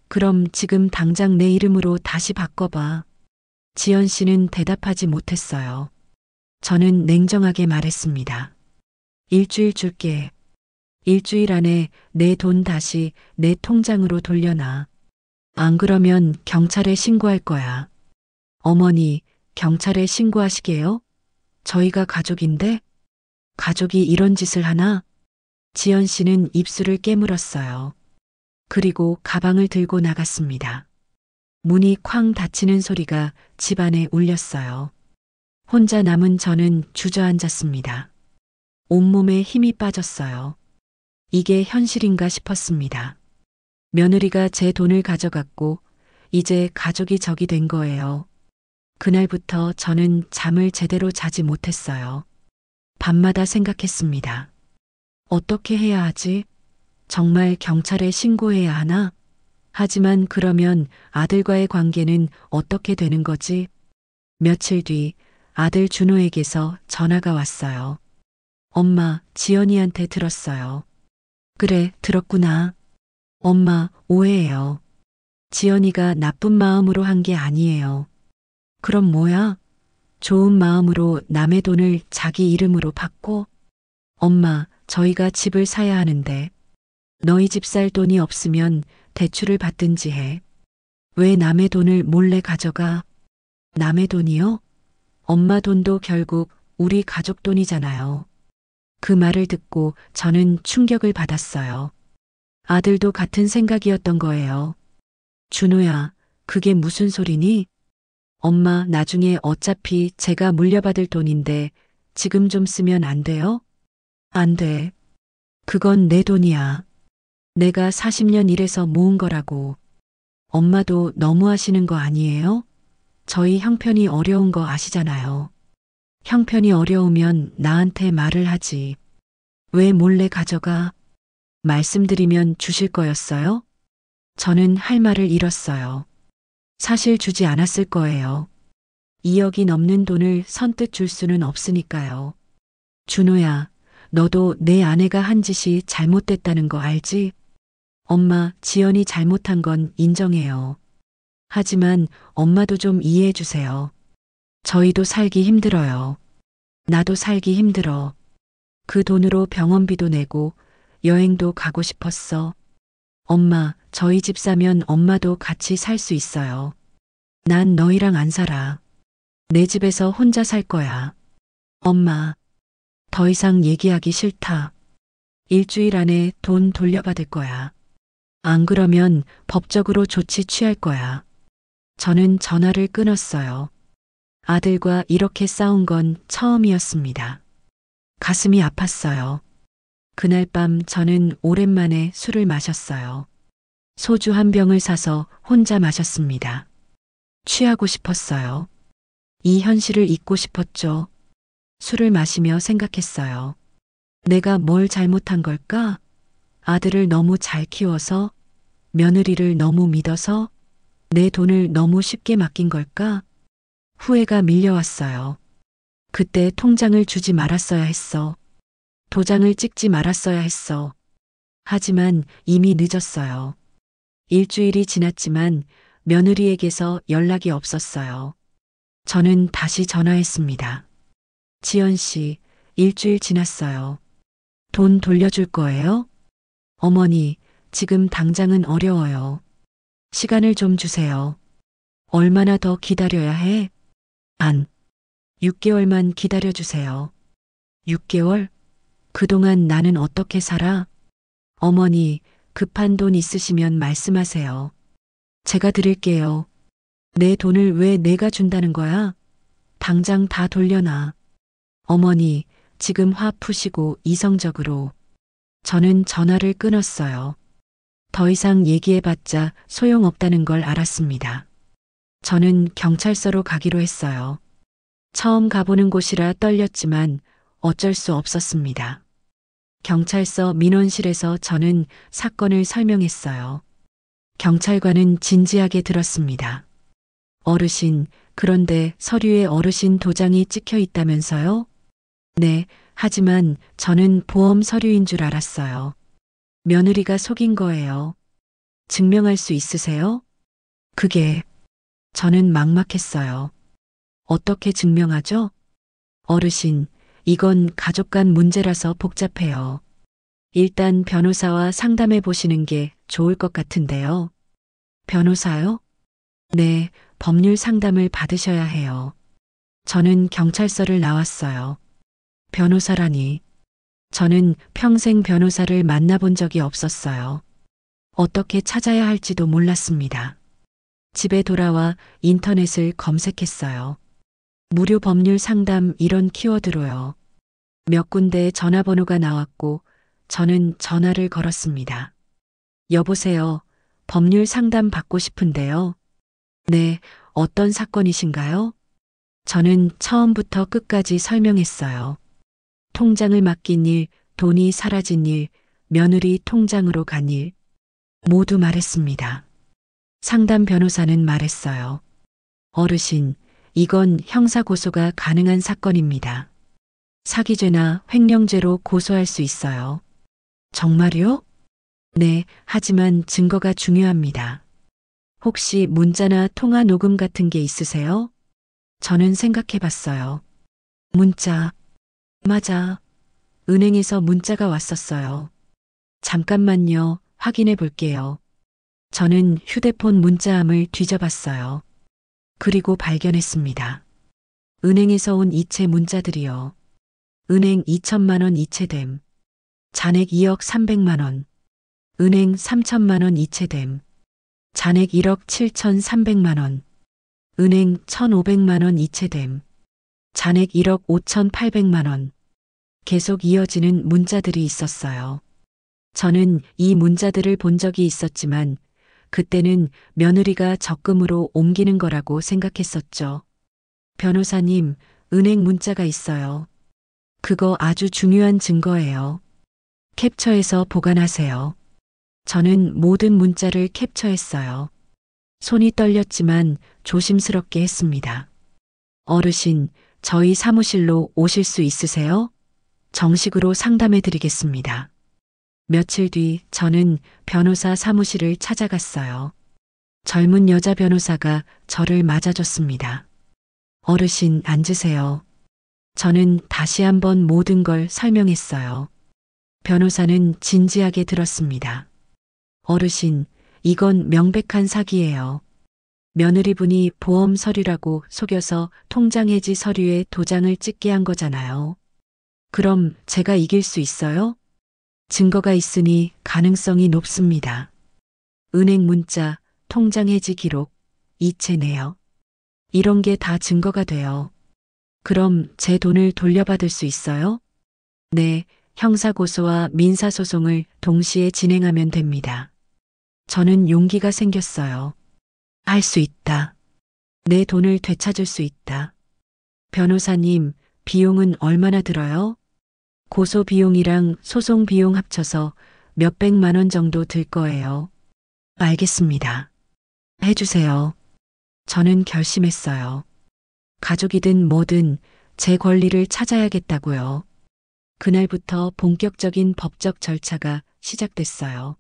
그럼 지금 당장 내 이름으로 다시 바꿔봐. 지연 씨는 대답하지 못했어요. 저는 냉정하게 말했습니다. 일주일 줄게. 일주일 안에 내 돈 다시 내 통장으로 돌려놔. 안 그러면 경찰에 신고할 거야. 어머니, 경찰에 신고하시게요? 저희가 가족인데? 가족이 이런 짓을 하나? 지연 씨는 입술을 깨물었어요. 그리고 가방을 들고 나갔습니다. 문이 쾅 닫히는 소리가 집안에 울렸어요. 혼자 남은 저는 주저앉았습니다. 온몸에 힘이 빠졌어요. 이게 현실인가 싶었습니다. 며느리가 제 돈을 가져갔고 이제 가족이 적이 된 거예요. 그날부터 저는 잠을 제대로 자지 못했어요. 밤마다 생각했습니다. 어떻게 해야 하지? 정말 경찰에 신고해야 하나? 하지만 그러면 아들과의 관계는 어떻게 되는 거지? 며칠 뒤 아들 준호에게서 전화가 왔어요. 엄마, 지연이한테 들었어요. 그래, 들었구나. 엄마, 오해해요. 지연이가 나쁜 마음으로 한 게 아니에요. 그럼 뭐야? 좋은 마음으로 남의 돈을 자기 이름으로 바꿔? 엄마, 저희가 집을 사야 하는데 너희 집 살 돈이 없으면 대출을 받든지 해. 왜 남의 돈을 몰래 가져가? 남의 돈이요? 엄마 돈도 결국 우리 가족 돈이잖아요. 그 말을 듣고 저는 충격을 받았어요. 아들도 같은 생각이었던 거예요. 준호야, 그게 무슨 소리니? 엄마, 나중에 어차피 제가 물려받을 돈인데 지금 좀 쓰면 안 돼요? 안 돼. 그건 내 돈이야. 내가 40년 일해서 모은 거라고. 엄마도 너무 하시는 거 아니에요? 저희 형편이 어려운 거 아시잖아요. 형편이 어려우면 나한테 말을 하지. 왜 몰래 가져가? 말씀드리면 주실 거였어요? 저는 할 말을 잃었어요. 사실 주지 않았을 거예요. 2억이 넘는 돈을 선뜻 줄 수는 없으니까요. 준호야, 너도 내 아내가 한 짓이 잘못됐다는 거 알지? 엄마, 지연이 잘못한 건 인정해요. 하지만 엄마도 좀 이해해 주세요. 저희도 살기 힘들어요. 나도 살기 힘들어. 그 돈으로 병원비도 내고 여행도 가고 싶었어. 엄마, 저희 집 사면 엄마도 같이 살 수 있어요. 난 너희랑 안 살아. 내 집에서 혼자 살 거야. 엄마, 더 이상 얘기하기 싫다. 일주일 안에 돈 돌려받을 거야. 안 그러면 법적으로 조치 취할 거야. 저는 전화를 끊었어요. 아들과 이렇게 싸운 건 처음이었습니다. 가슴이 아팠어요. 그날 밤 저는 오랜만에 술을 마셨어요. 소주 한 병을 사서 혼자 마셨습니다. 취하고 싶었어요. 이 현실을 잊고 싶었죠. 술을 마시며 생각했어요. 내가 뭘 잘못한 걸까? 아들을 너무 잘 키워서, 며느리를 너무 믿어서, 내 돈을 너무 쉽게 맡긴 걸까? 후회가 밀려왔어요. 그때 통장을 주지 말았어야 했어. 도장을 찍지 말았어야 했어. 하지만 이미 늦었어요. 일주일이 지났지만 며느리에게서 연락이 없었어요. 저는 다시 전화했습니다. 지연 씨, 일주일 지났어요. 돈 돌려줄 거예요? 어머니, 지금 당장은 어려워요. 시간을 좀 주세요. 얼마나 더 기다려야 해? 6개월만 기다려주세요. 6개월? 그동안 나는 어떻게 살아? 어머니, 급한 돈 있으시면 말씀하세요. 제가 드릴게요. 내 돈을 왜 내가 준다는 거야? 당장 다 돌려놔. 어머니, 지금 화 푸시고 이성적으로. 저는 전화를 끊었어요. 더 이상 얘기해봤자 소용없다는 걸 알았습니다. 저는 경찰서로 가기로 했어요. 처음 가보는 곳이라 떨렸지만 어쩔 수 없었습니다. 경찰서 민원실에서 저는 사건을 설명했어요. 경찰관은 진지하게 들었습니다. 어르신, 그런데 서류에 어르신 도장이 찍혀 있다면서요? 네, 하지만 저는 보험 서류인 줄 알았어요. 며느리가 속인 거예요. 증명할 수 있으세요? 그게, 저는 막막했어요. 어떻게 증명하죠? 어르신, 이건 가족 간 문제라서 복잡해요. 일단 변호사와 상담해 보시는 게 좋을 것 같은데요. 변호사요? 네, 법률 상담을 받으셔야 해요. 저는 경찰서를 나왔어요. 변호사라니. 저는 평생 변호사를 만나본 적이 없었어요. 어떻게 찾아야 할지도 몰랐습니다. 집에 돌아와 인터넷을 검색했어요. 무료 법률 상담 이런 키워드로요. 몇 군데 전화번호가 나왔고 저는 전화를 걸었습니다. 여보세요. 법률 상담 받고 싶은데요. 네, 어떤 사건이신가요? 저는 처음부터 끝까지 설명했어요. 통장을 맡긴 일, 돈이 사라진 일, 며느리 통장으로 간 일. 모두 말했습니다. 상담 변호사는 말했어요. 어르신, 이건 형사고소가 가능한 사건입니다. 사기죄나 횡령죄로 고소할 수 있어요. 정말요? 네, 하지만 증거가 중요합니다. 혹시 문자나 통화 녹음 같은 게 있으세요? 저는 생각해 봤어요. 문자. 맞아. 은행에서 문자가 왔었어요. 잠깐만요. 확인해 볼게요. 저는 휴대폰 문자함을 뒤져봤어요. 그리고 발견했습니다. 은행에서 온 이체 문자들이요. 은행 2천만 원 이체됨. 잔액 2억 300만 원. 은행 3천만 원 이체됨. 잔액 1억 7,300만 원. 은행 1,500만 원 이체됨. 잔액 1억 5,800만 원. 계속 이어지는 문자들이 있었어요. 저는 이 문자들을 본 적이 있었지만 그때는 며느리가 적금으로 옮기는 거라고 생각했었죠. 변호사님, 은행 문자가 있어요. 그거 아주 중요한 증거예요. 캡처해서 보관하세요. 저는 모든 문자를 캡처했어요. 손이 떨렸지만 조심스럽게 했습니다. 어르신, 저희 사무실로 오실 수 있으세요? 정식으로 상담해 드리겠습니다. 며칠 뒤 저는 변호사 사무실을 찾아갔어요. 젊은 여자 변호사가 저를 맞아줬습니다. 어르신, 앉으세요. 저는 다시 한번 모든 걸 설명했어요. 변호사는 진지하게 들었습니다. 어르신, 이건 명백한 사기예요. 며느리분이 보험 서류라고 속여서 통장 해지 서류에 도장을 찍게 한 거잖아요. 그럼 제가 이길 수 있어요? 증거가 있으니 가능성이 높습니다. 은행 문자, 통장 해지 기록, 이체 내역. 이런 게 다 증거가 돼요. 그럼 제 돈을 돌려받을 수 있어요? 네, 형사고소와 민사소송을 동시에 진행하면 됩니다. 저는 용기가 생겼어요. 할 수 있다. 내 돈을 되찾을 수 있다. 변호사님, 비용은 얼마나 들어요? 고소 비용이랑 소송 비용 합쳐서 몇백만 원 정도 들 거예요. 알겠습니다. 해주세요. 저는 결심했어요. 가족이든 뭐든 제 권리를 찾아야겠다고요. 그날부터 본격적인 법적 절차가 시작됐어요.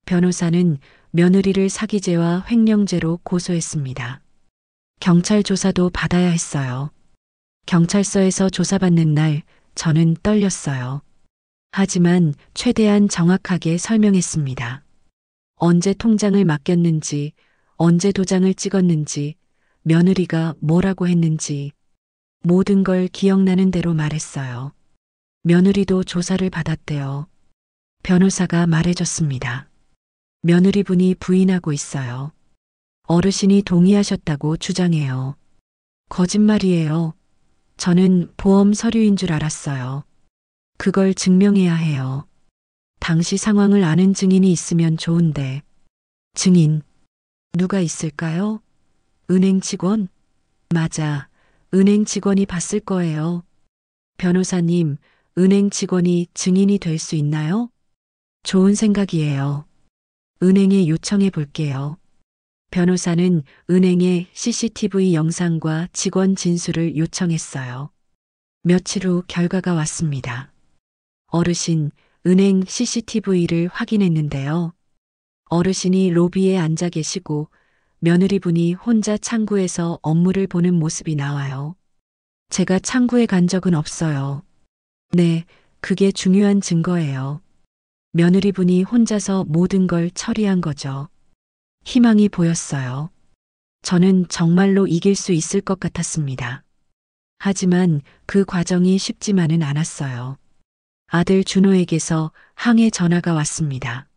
변호사는 며느리를 사기죄와 횡령죄로 고소했습니다. 경찰 조사도 받아야 했어요. 경찰서에서 조사받는 날 저는 떨렸어요. 하지만 최대한 정확하게 설명했습니다. 언제 통장을 맡겼는지, 언제 도장을 찍었는지, 며느리가 뭐라고 했는지 모든 걸 기억나는 대로 말했어요. 며느리도 조사를 받았대요. 변호사가 말해줬습니다. 며느리분이 부인하고 있어요. 어르신이 동의하셨다고 주장해요. 거짓말이에요. 저는 보험 서류인 줄 알았어요. 그걸 증명해야 해요. 당시 상황을 아는 증인이 있으면 좋은데. 증인, 누가 있을까요? 은행 직원? 맞아, 은행 직원이 봤을 거예요. 변호사님, 은행 직원이 증인이 될 수 있나요? 좋은 생각이에요. 은행에 요청해 볼게요. 변호사는 은행에 CCTV 영상과 직원 진술을 요청했어요. 며칠 후 결과가 왔습니다. 어르신, 은행 CCTV를 확인했는데요. 어르신이 로비에 앉아 계시고 며느리분이 혼자 창구에서 업무를 보는 모습이 나와요. 제가 창구에 간 적은 없어요. 네, 그게 중요한 증거예요. 며느리분이 혼자서 모든 걸 처리한 거죠. 희망이 보였어요. 저는 정말로 이길 수 있을 것 같았습니다. 하지만 그 과정이 쉽지만은 않았어요. 아들 준호에게서 항해 전화가 왔습니다.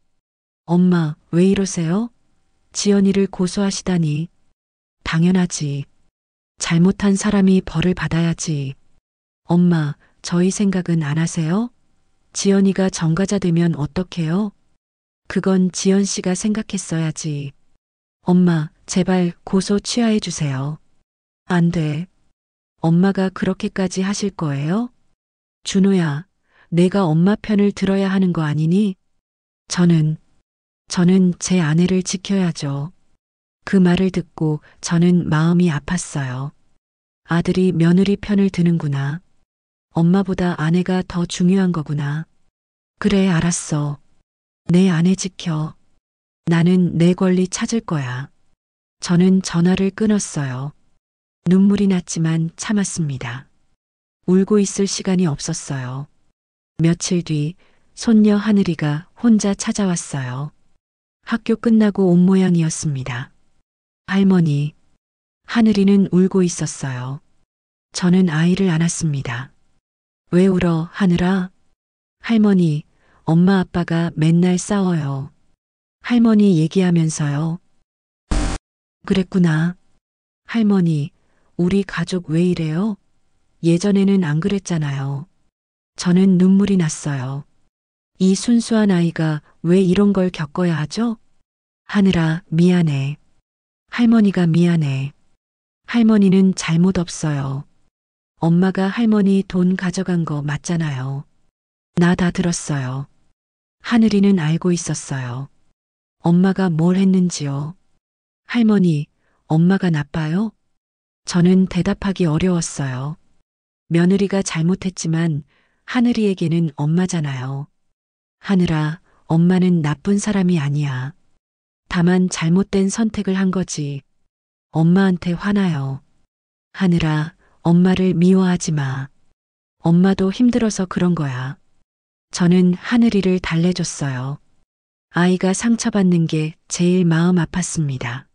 엄마, 왜 이러세요? 지연이를 고소하시다니. 당연하지. 잘못한 사람이 벌을 받아야지. 엄마, 저희 생각은 안 하세요? 지연이가 전과자 되면 어떡해요? 그건 지연 씨가 생각했어야지. 엄마, 제발 고소 취하해 주세요. 안 돼. 엄마가 그렇게까지 하실 거예요? 준호야, 내가 엄마 편을 들어야 하는 거 아니니? 저는 제 아내를 지켜야죠. 그 말을 듣고 저는 마음이 아팠어요. 아들이 며느리 편을 드는구나. 엄마보다 아내가 더 중요한 거구나. 그래, 알았어. 내 아내 지켜. 나는 내 권리 찾을 거야. 저는 전화를 끊었어요. 눈물이 났지만 참았습니다. 울고 있을 시간이 없었어요. 며칠 뒤 손녀 하늘이가 혼자 찾아왔어요. 학교 끝나고 온 모양이었습니다. 할머니, 하늘이는 울고 있었어요. 저는 아이를 안았습니다. 왜 울어, 하늘아? 할머니, 엄마 아빠가 맨날 싸워요. 할머니 얘기하면서요. 그랬구나. 할머니, 우리 가족 왜 이래요? 예전에는 안 그랬잖아요. 저는 눈물이 났어요. 이 순수한 아이가 왜 이런 걸 겪어야 하죠? 하늘아, 미안해. 할머니가 미안해. 할머니는 잘못 없어요. 엄마가 할머니 돈 가져간 거 맞잖아요. 나 다 들었어요. 하늘이는 알고 있었어요. 엄마가 뭘 했는지요. 할머니, 엄마가 나빠요? 저는 대답하기 어려웠어요. 며느리가 잘못했지만 하늘이에게는 엄마잖아요. 하늘아, 엄마는 나쁜 사람이 아니야. 다만 잘못된 선택을 한 거지. 엄마한테 화나요. 하늘아, 엄마를 미워하지 마. 엄마도 힘들어서 그런 거야. 저는 하늘이를 달래줬어요. 아이가 상처받는 게 제일 마음 아팠습니다.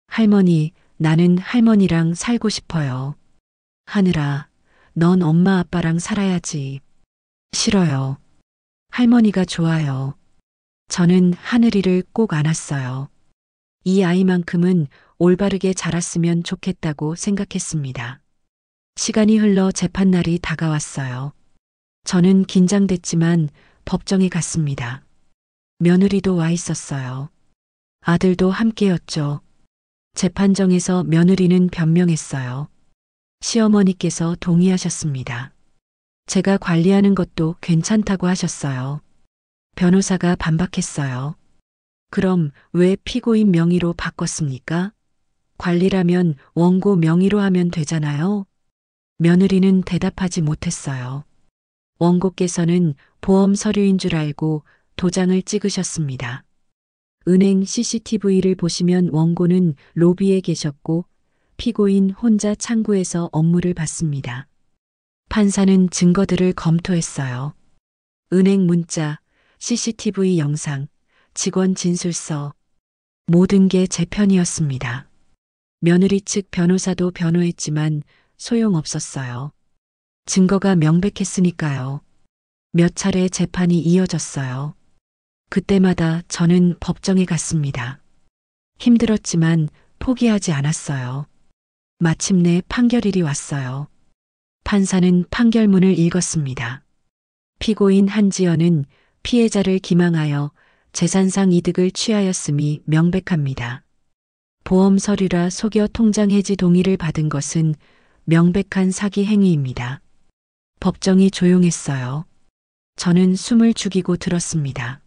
할머니, 나는 할머니랑 살고 싶어요. 하늘아, 넌 엄마 아빠랑 살아야지. 싫어요. 할머니가 좋아요. 저는 하늘이를 꼭 안았어요. 이 아이만큼은 올바르게 자랐으면 좋겠다고 생각했습니다. 시간이 흘러 재판날이 다가왔어요. 저는 긴장됐지만 법정에 갔습니다. 며느리도 와 있었어요. 아들도 함께였죠. 재판정에서 며느리는 변명했어요. 시어머니께서 동의하셨습니다. 제가 관리하는 것도 괜찮다고 하셨어요. 변호사가 반박했어요. 그럼 왜 피고인 명의로 바꿨습니까? 관리라면 원고 명의로 하면 되잖아요. 며느리는 대답하지 못했어요. 원고께서는 보험 서류인 줄 알고 도장을 찍으셨습니다. 은행 CCTV를 보시면 원고는 로비에 계셨고 피고인 혼자 창구에서 업무를 봤습니다. 판사는 증거들을 검토했어요. 은행 문자, CCTV 영상, 직원 진술서, 모든 게 제 편이었습니다. 며느리 측 변호사도 변호했지만 소용없었어요. 증거가 명백했으니까요. 몇 차례 재판이 이어졌어요. 그때마다 저는 법정에 갔습니다. 힘들었지만 포기하지 않았어요. 마침내 판결일이 왔어요. 판사는 판결문을 읽었습니다. 피고인 한지연은 피해자를 기망하여 재산상 이득을 취하였음이 명백합니다. 보험 서류라 속여 통장 해지 동의를 받은 것은 명백한 사기 행위입니다. 법정이 조용했어요. 저는 숨을 죽이고 들었습니다.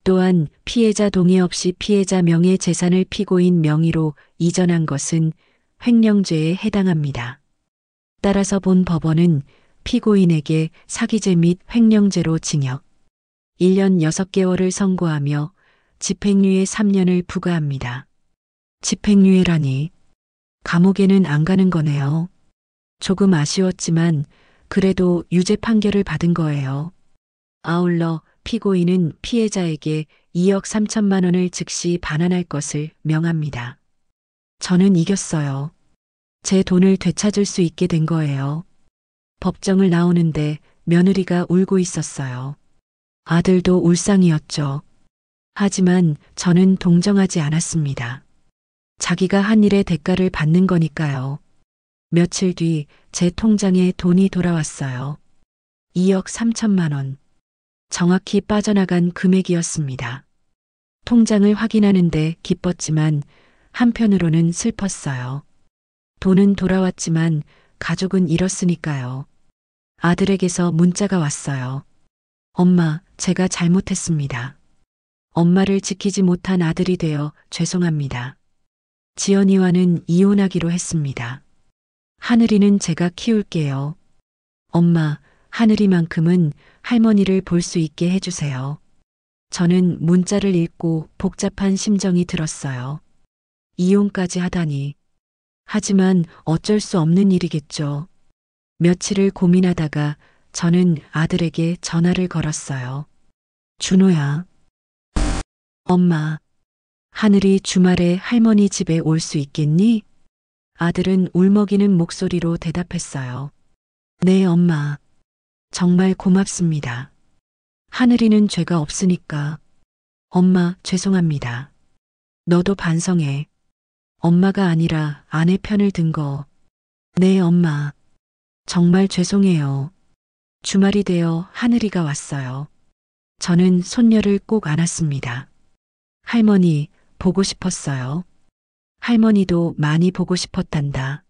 또한 피해자 동의 없이 피해자 명의 재산을 피고인 명의로 이전한 것은 횡령죄에 해당합니다. 따라서 본 법원은 피고인에게 사기죄 및 횡령죄로 징역 1년 6개월을 선고하며 집행유예 3년을 부과합니다. 집행유예라니 감옥에는 안 가는 거네요. 조금 아쉬웠지만 그래도 유죄 판결을 받은 거예요. 아울러 피고인은 피해자에게 2억 3천만 원을 즉시 반환할 것을 명합니다. 저는 이겼어요. 제 돈을 되찾을 수 있게 된 거예요. 법정을 나오는데 며느리가 울고 있었어요. 아들도 울상이었죠. 하지만 저는 동정하지 않았습니다. 자기가 한 일의 대가를 받는 거니까요. 며칠 뒤 제 통장에 돈이 돌아왔어요. 2억 3천만 원. 정확히 빠져나간 금액이었습니다. 통장을 확인하는데 기뻤지만 한편으로는 슬펐어요. 돈은 돌아왔지만 가족은 잃었으니까요. 아들에게서 문자가 왔어요. 엄마, 제가 잘못했습니다. 엄마를 지키지 못한 아들이 되어 죄송합니다. 지연이와는 이혼하기로 했습니다. 하늘이는 제가 키울게요. 엄마, 하늘이만큼은 할머니를 볼 수 있게 해주세요. 저는 문자를 읽고 복잡한 심정이 들었어요. 이혼까지 하다니. 하지만 어쩔 수 없는 일이겠죠. 며칠을 고민하다가 저는 아들에게 전화를 걸었어요. 준호야. 엄마, 하늘이 주말에 할머니 집에 올 수 있겠니? 아들은 울먹이는 목소리로 대답했어요. 네, 엄마. 정말 고맙습니다. 하늘이는 죄가 없으니까. 엄마, 죄송합니다. 너도 반성해. 엄마가 아니라 아내 편을 든 거. 네, 엄마. 정말 죄송해요. 주말이 되어 하늘이가 왔어요. 저는 손녀를 꼭 안았습니다. 할머니, 보고 싶었어요. 할머니도 많이 보고 싶었단다.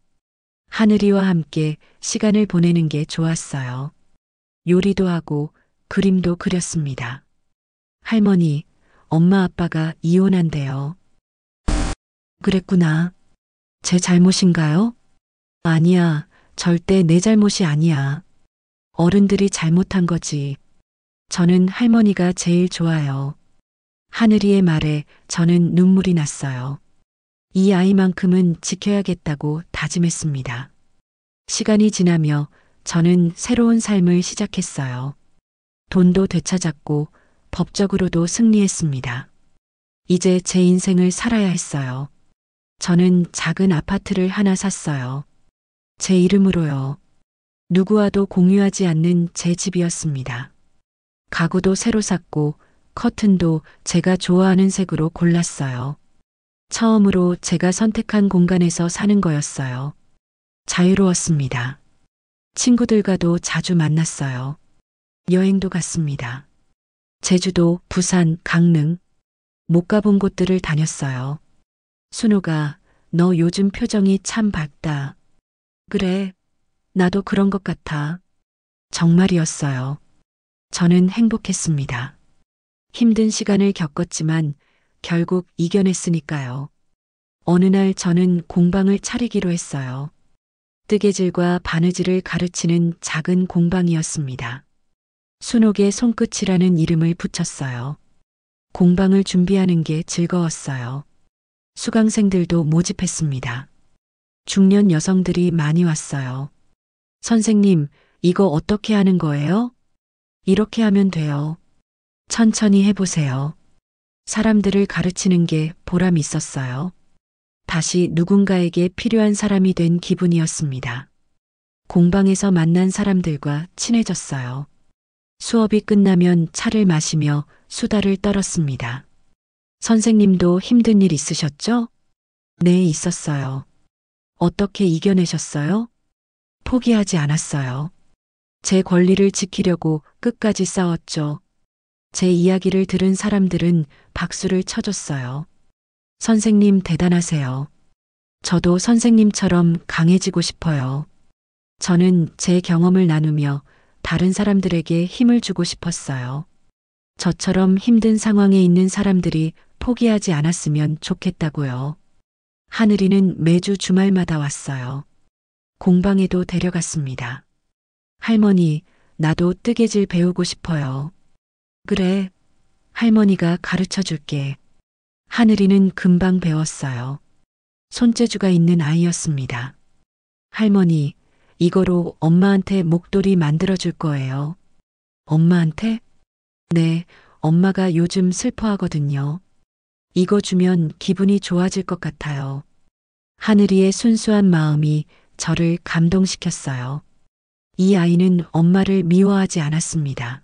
하늘이와 함께 시간을 보내는 게 좋았어요. 요리도 하고 그림도 그렸습니다. 할머니, 엄마 아빠가 이혼한대요. 그랬구나. 제 잘못인가요? 아니야, 절대 내 잘못이 아니야. 어른들이 잘못한 거지. 저는 할머니가 제일 좋아요. 하늘이의 말에 저는 눈물이 났어요. 이 아이만큼은 지켜야겠다고 다짐했습니다. 시간이 지나며 저는 새로운 삶을 시작했어요. 돈도 되찾았고 법적으로도 승리했습니다. 이제 제 인생을 살아야 했어요. 저는 작은 아파트를 하나 샀어요. 제 이름으로요. 누구와도 공유하지 않는 제 집이었습니다. 가구도 새로 샀고 커튼도 제가 좋아하는 색으로 골랐어요. 처음으로 제가 선택한 공간에서 사는 거였어요. 자유로웠습니다. 친구들과도 자주 만났어요. 여행도 갔습니다. 제주도, 부산, 강릉, 못 가본 곳들을 다녔어요. 순호가, 너 요즘 표정이 참 밝다. 그래, 나도 그런 것 같아. 정말이었어요. 저는 행복했습니다. 힘든 시간을 겪었지만 결국 이겨냈으니까요. 어느 날 저는 공방을 차리기로 했어요. 뜨개질과 바느질을 가르치는 작은 공방이었습니다. 순옥의 손끝이라는 이름을 붙였어요. 공방을 준비하는 게 즐거웠어요. 수강생들도 모집했습니다. 중년 여성들이 많이 왔어요. 선생님, 이거 어떻게 하는 거예요? 이렇게 하면 돼요. 천천히 해보세요. 사람들을 가르치는 게 보람 있었어요. 다시 누군가에게 필요한 사람이 된 기분이었습니다. 공방에서 만난 사람들과 친해졌어요. 수업이 끝나면 차를 마시며 수다를 떨었습니다. 선생님도 힘든 일 있으셨죠? 네, 있었어요. 어떻게 이겨내셨어요? 포기하지 않았어요. 제 권리를 지키려고 끝까지 싸웠죠. 제 이야기를 들은 사람들은 박수를 쳐줬어요. 선생님 대단하세요. 저도 선생님처럼 강해지고 싶어요. 저는 제 경험을 나누며 다른 사람들에게 힘을 주고 싶었어요. 저처럼 힘든 상황에 있는 사람들이 포기하지 않았으면 좋겠다고요. 하늘이는 매주 주말마다 왔어요. 공방에도 데려갔습니다. 할머니, 나도 뜨개질 배우고 싶어요. 그래, 할머니가 가르쳐 줄게. 하늘이는 금방 배웠어요. 손재주가 있는 아이였습니다. 할머니, 이거로 엄마한테 목도리 만들어 줄 거예요. 엄마한테? 네, 엄마가 요즘 슬퍼하거든요. 이거 주면 기분이 좋아질 것 같아요. 하늘이의 순수한 마음이 저를 감동시켰어요. 이 아이는 엄마를 미워하지 않았습니다.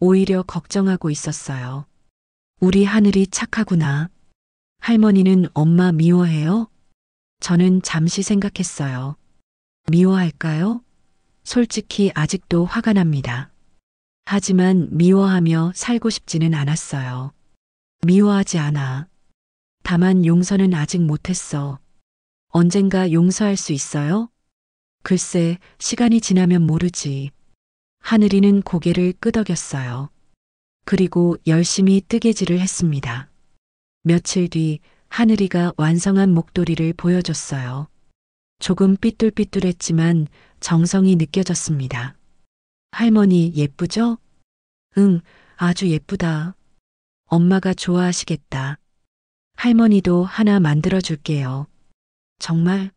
오히려 걱정하고 있었어요. 우리 하늘이 착하구나. 할머니는 엄마 미워해요? 저는 잠시 생각했어요. 미워할까요? 솔직히 아직도 화가 납니다. 하지만 미워하며 살고 싶지는 않았어요. 미워하지 않아. 다만 용서는 아직 못했어. 언젠가 용서할 수 있어요? 글쎄, 시간이 지나면 모르지. 하늘이는 고개를 끄덕였어요. 그리고 열심히 뜨개질을 했습니다. 며칠 뒤 하늘이가 완성한 목도리를 보여줬어요. 조금 삐뚤삐뚤했지만 정성이 느껴졌습니다. 할머니 예쁘죠? 응, 아주 예쁘다. 엄마가 좋아하시겠다. 할머니도 하나 만들어 줄게요. 정말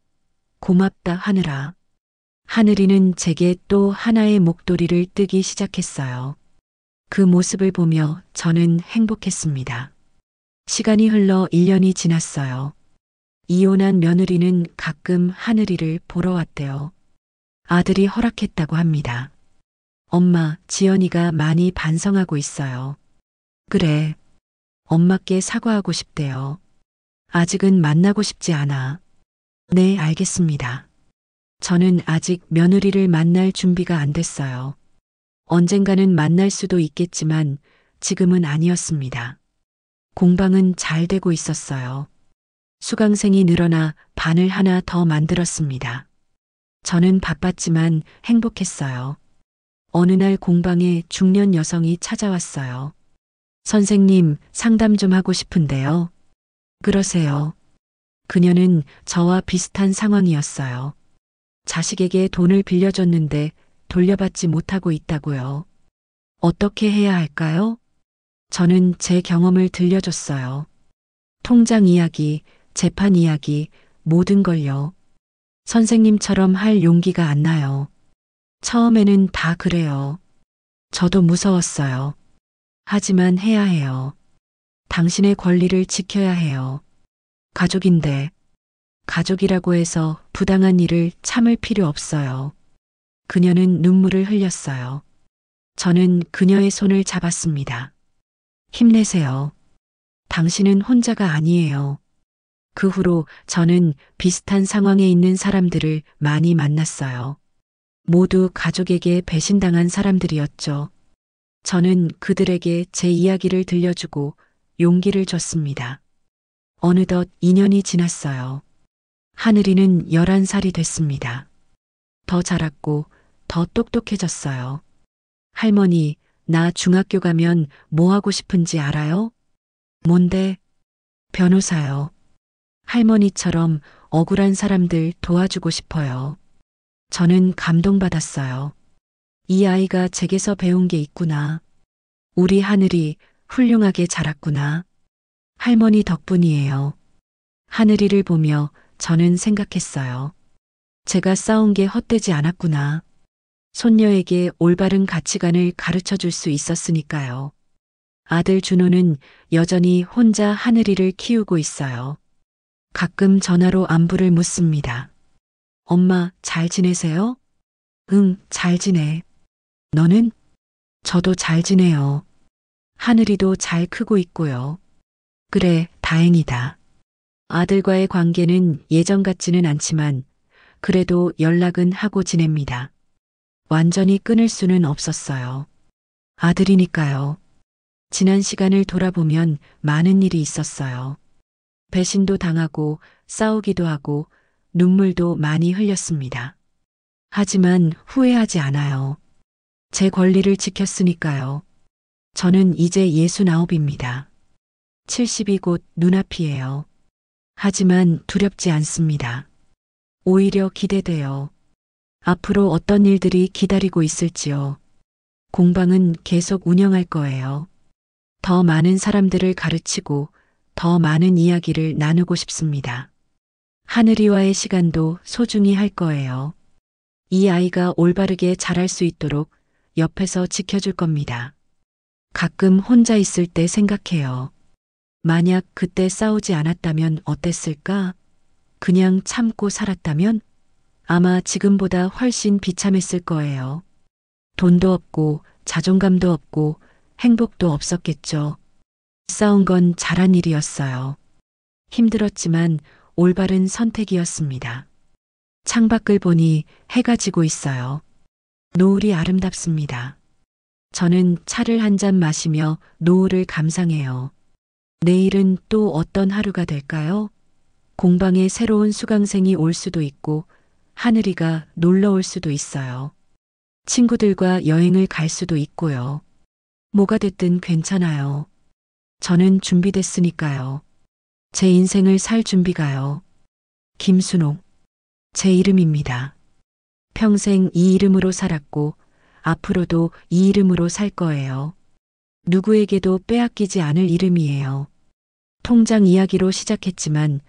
고맙다 하늘아. 하늘이는 제게 또 하나의 목도리를 뜨기 시작했어요. 그 모습을 보며 저는 행복했습니다. 시간이 흘러 1년이 지났어요. 이혼한 며느리는 가끔 하늘이를 보러 왔대요. 아들이 허락했다고 합니다. 엄마, 지연이가 많이 반성하고 있어요. 그래, 엄마께 사과하고 싶대요. 아직은 만나고 싶지 않아. 네, 알겠습니다. 저는 아직 며느리를 만날 준비가 안 됐어요. 언젠가는 만날 수도 있겠지만 지금은 아니었습니다. 공방은 잘 되고 있었어요. 수강생이 늘어나 반을 하나 더 만들었습니다. 저는 바빴지만 행복했어요. 어느 날 공방에 중년 여성이 찾아왔어요. 선생님, 상담 좀 하고 싶은데요. 그러세요. 그녀는 저와 비슷한 상황이었어요. 자식에게 돈을 빌려줬는데 돌려받지 못하고 있다고요. 어떻게 해야 할까요? 저는 제 경험을 들려줬어요. 통장 이야기, 재판 이야기, 모든 걸요. 선생님처럼 할 용기가 안 나요. 처음에는 다 그래요. 저도 무서웠어요. 하지만 해야 해요. 당신의 권리를 지켜야 해요. 가족인데, 가족이라고 해서 부당한 일을 참을 필요 없어요. 그녀는 눈물을 흘렸어요. 저는 그녀의 손을 잡았습니다. 힘내세요. 당신은 혼자가 아니에요. 그 후로 저는 비슷한 상황에 있는 사람들을 많이 만났어요. 모두 가족에게 배신당한 사람들이었죠. 저는 그들에게 제 이야기를 들려주고 용기를 줬습니다. 어느덧 2년이 지났어요. 하늘이는 11살이 됐습니다. 더 자랐고 더 똑똑해졌어요. 할머니, 나 중학교 가면 뭐 하고 싶은지 알아요? 뭔데? 변호사요. 할머니처럼 억울한 사람들 도와주고 싶어요. 저는 감동받았어요. 이 아이가 제게서 배운 게 있구나. 우리 하늘이 훌륭하게 자랐구나. 할머니 덕분이에요. 하늘이를 보며 저는 생각했어요. 제가 싸운 게 헛되지 않았구나. 손녀에게 올바른 가치관을 가르쳐 줄 수 있었으니까요. 아들 준호는 여전히 혼자 하늘이를 키우고 있어요. 가끔 전화로 안부를 묻습니다. 엄마, 잘 지내세요? 응, 잘 지내. 너는? 저도 잘 지내요. 하늘이도 잘 크고 있고요. 그래, 다행이다. 아들과의 관계는 예전 같지는 않지만 그래도 연락은 하고 지냅니다. 완전히 끊을 수는 없었어요. 아들이니까요. 지난 시간을 돌아보면 많은 일이 있었어요. 배신도 당하고 싸우기도 하고 눈물도 많이 흘렸습니다. 하지만 후회하지 않아요. 제 권리를 지켰으니까요. 저는 이제 69입니다. 70이 곧 눈앞이에요. 하지만 두렵지 않습니다. 오히려 기대돼요. 앞으로 어떤 일들이 기다리고 있을지요. 공방은 계속 운영할 거예요. 더 많은 사람들을 가르치고 더 많은 이야기를 나누고 싶습니다. 하늘이와의 시간도 소중히 할 거예요. 이 아이가 올바르게 자랄 수 있도록 옆에서 지켜줄 겁니다. 가끔 혼자 있을 때 생각해요. 만약 그때 싸우지 않았다면 어땠을까? 그냥 참고 살았다면? 아마 지금보다 훨씬 비참했을 거예요. 돈도 없고 자존감도 없고 행복도 없었겠죠. 싸운 건 잘한 일이었어요. 힘들었지만 올바른 선택이었습니다. 창밖을 보니 해가 지고 있어요. 노을이 아름답습니다. 저는 차를 한 잔 마시며 노을을 감상해요. 내일은 또 어떤 하루가 될까요? 공방에 새로운 수강생이 올 수도 있고 하늘이가 놀러 올 수도 있어요. 친구들과 여행을 갈 수도 있고요. 뭐가 됐든 괜찮아요. 저는 준비됐으니까요. 제 인생을 살 준비가요. 김순옥. 제 이름입니다. 평생 이 이름으로 살았고 앞으로도 이 이름으로 살 거예요. 누구에게도 빼앗기지 않을 이름이에요. 통장 이야기로 시작했지만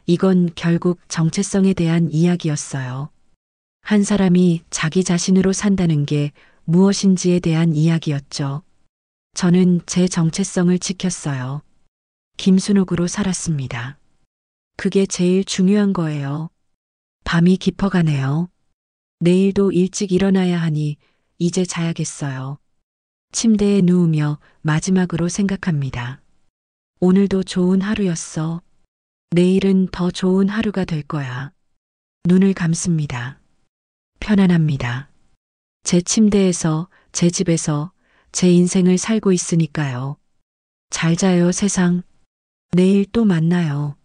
이건 결국 정체성에 대한 이야기였어요. 한 사람이 자기 자신으로 산다는 게 무엇인지에 대한 이야기였죠. 저는 제 정체성을 지켰어요. 김순옥으로 살았습니다. 그게 제일 중요한 거예요. 밤이 깊어가네요. 내일도 일찍 일어나야 하니 이제 자야겠어요. 침대에 누우며 마지막으로 생각합니다. 오늘도 좋은 하루였어. 내일은 더 좋은 하루가 될 거야. 눈을 감습니다. 편안합니다. 제 침대에서, 제 집에서 제 인생을 살고 있으니까요. 잘 자요, 세상. 내일 또 만나요.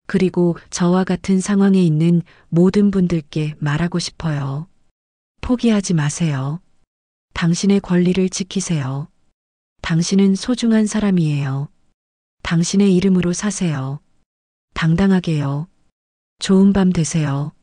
그리고 저와 같은 상황에 있는 모든 분들께 말하고 싶어요. 포기하지 마세요. 당신의 권리를 지키세요. 당신은 소중한 사람이에요. 당신의 이름으로 사세요. 당당하게요. 좋은 밤 되세요.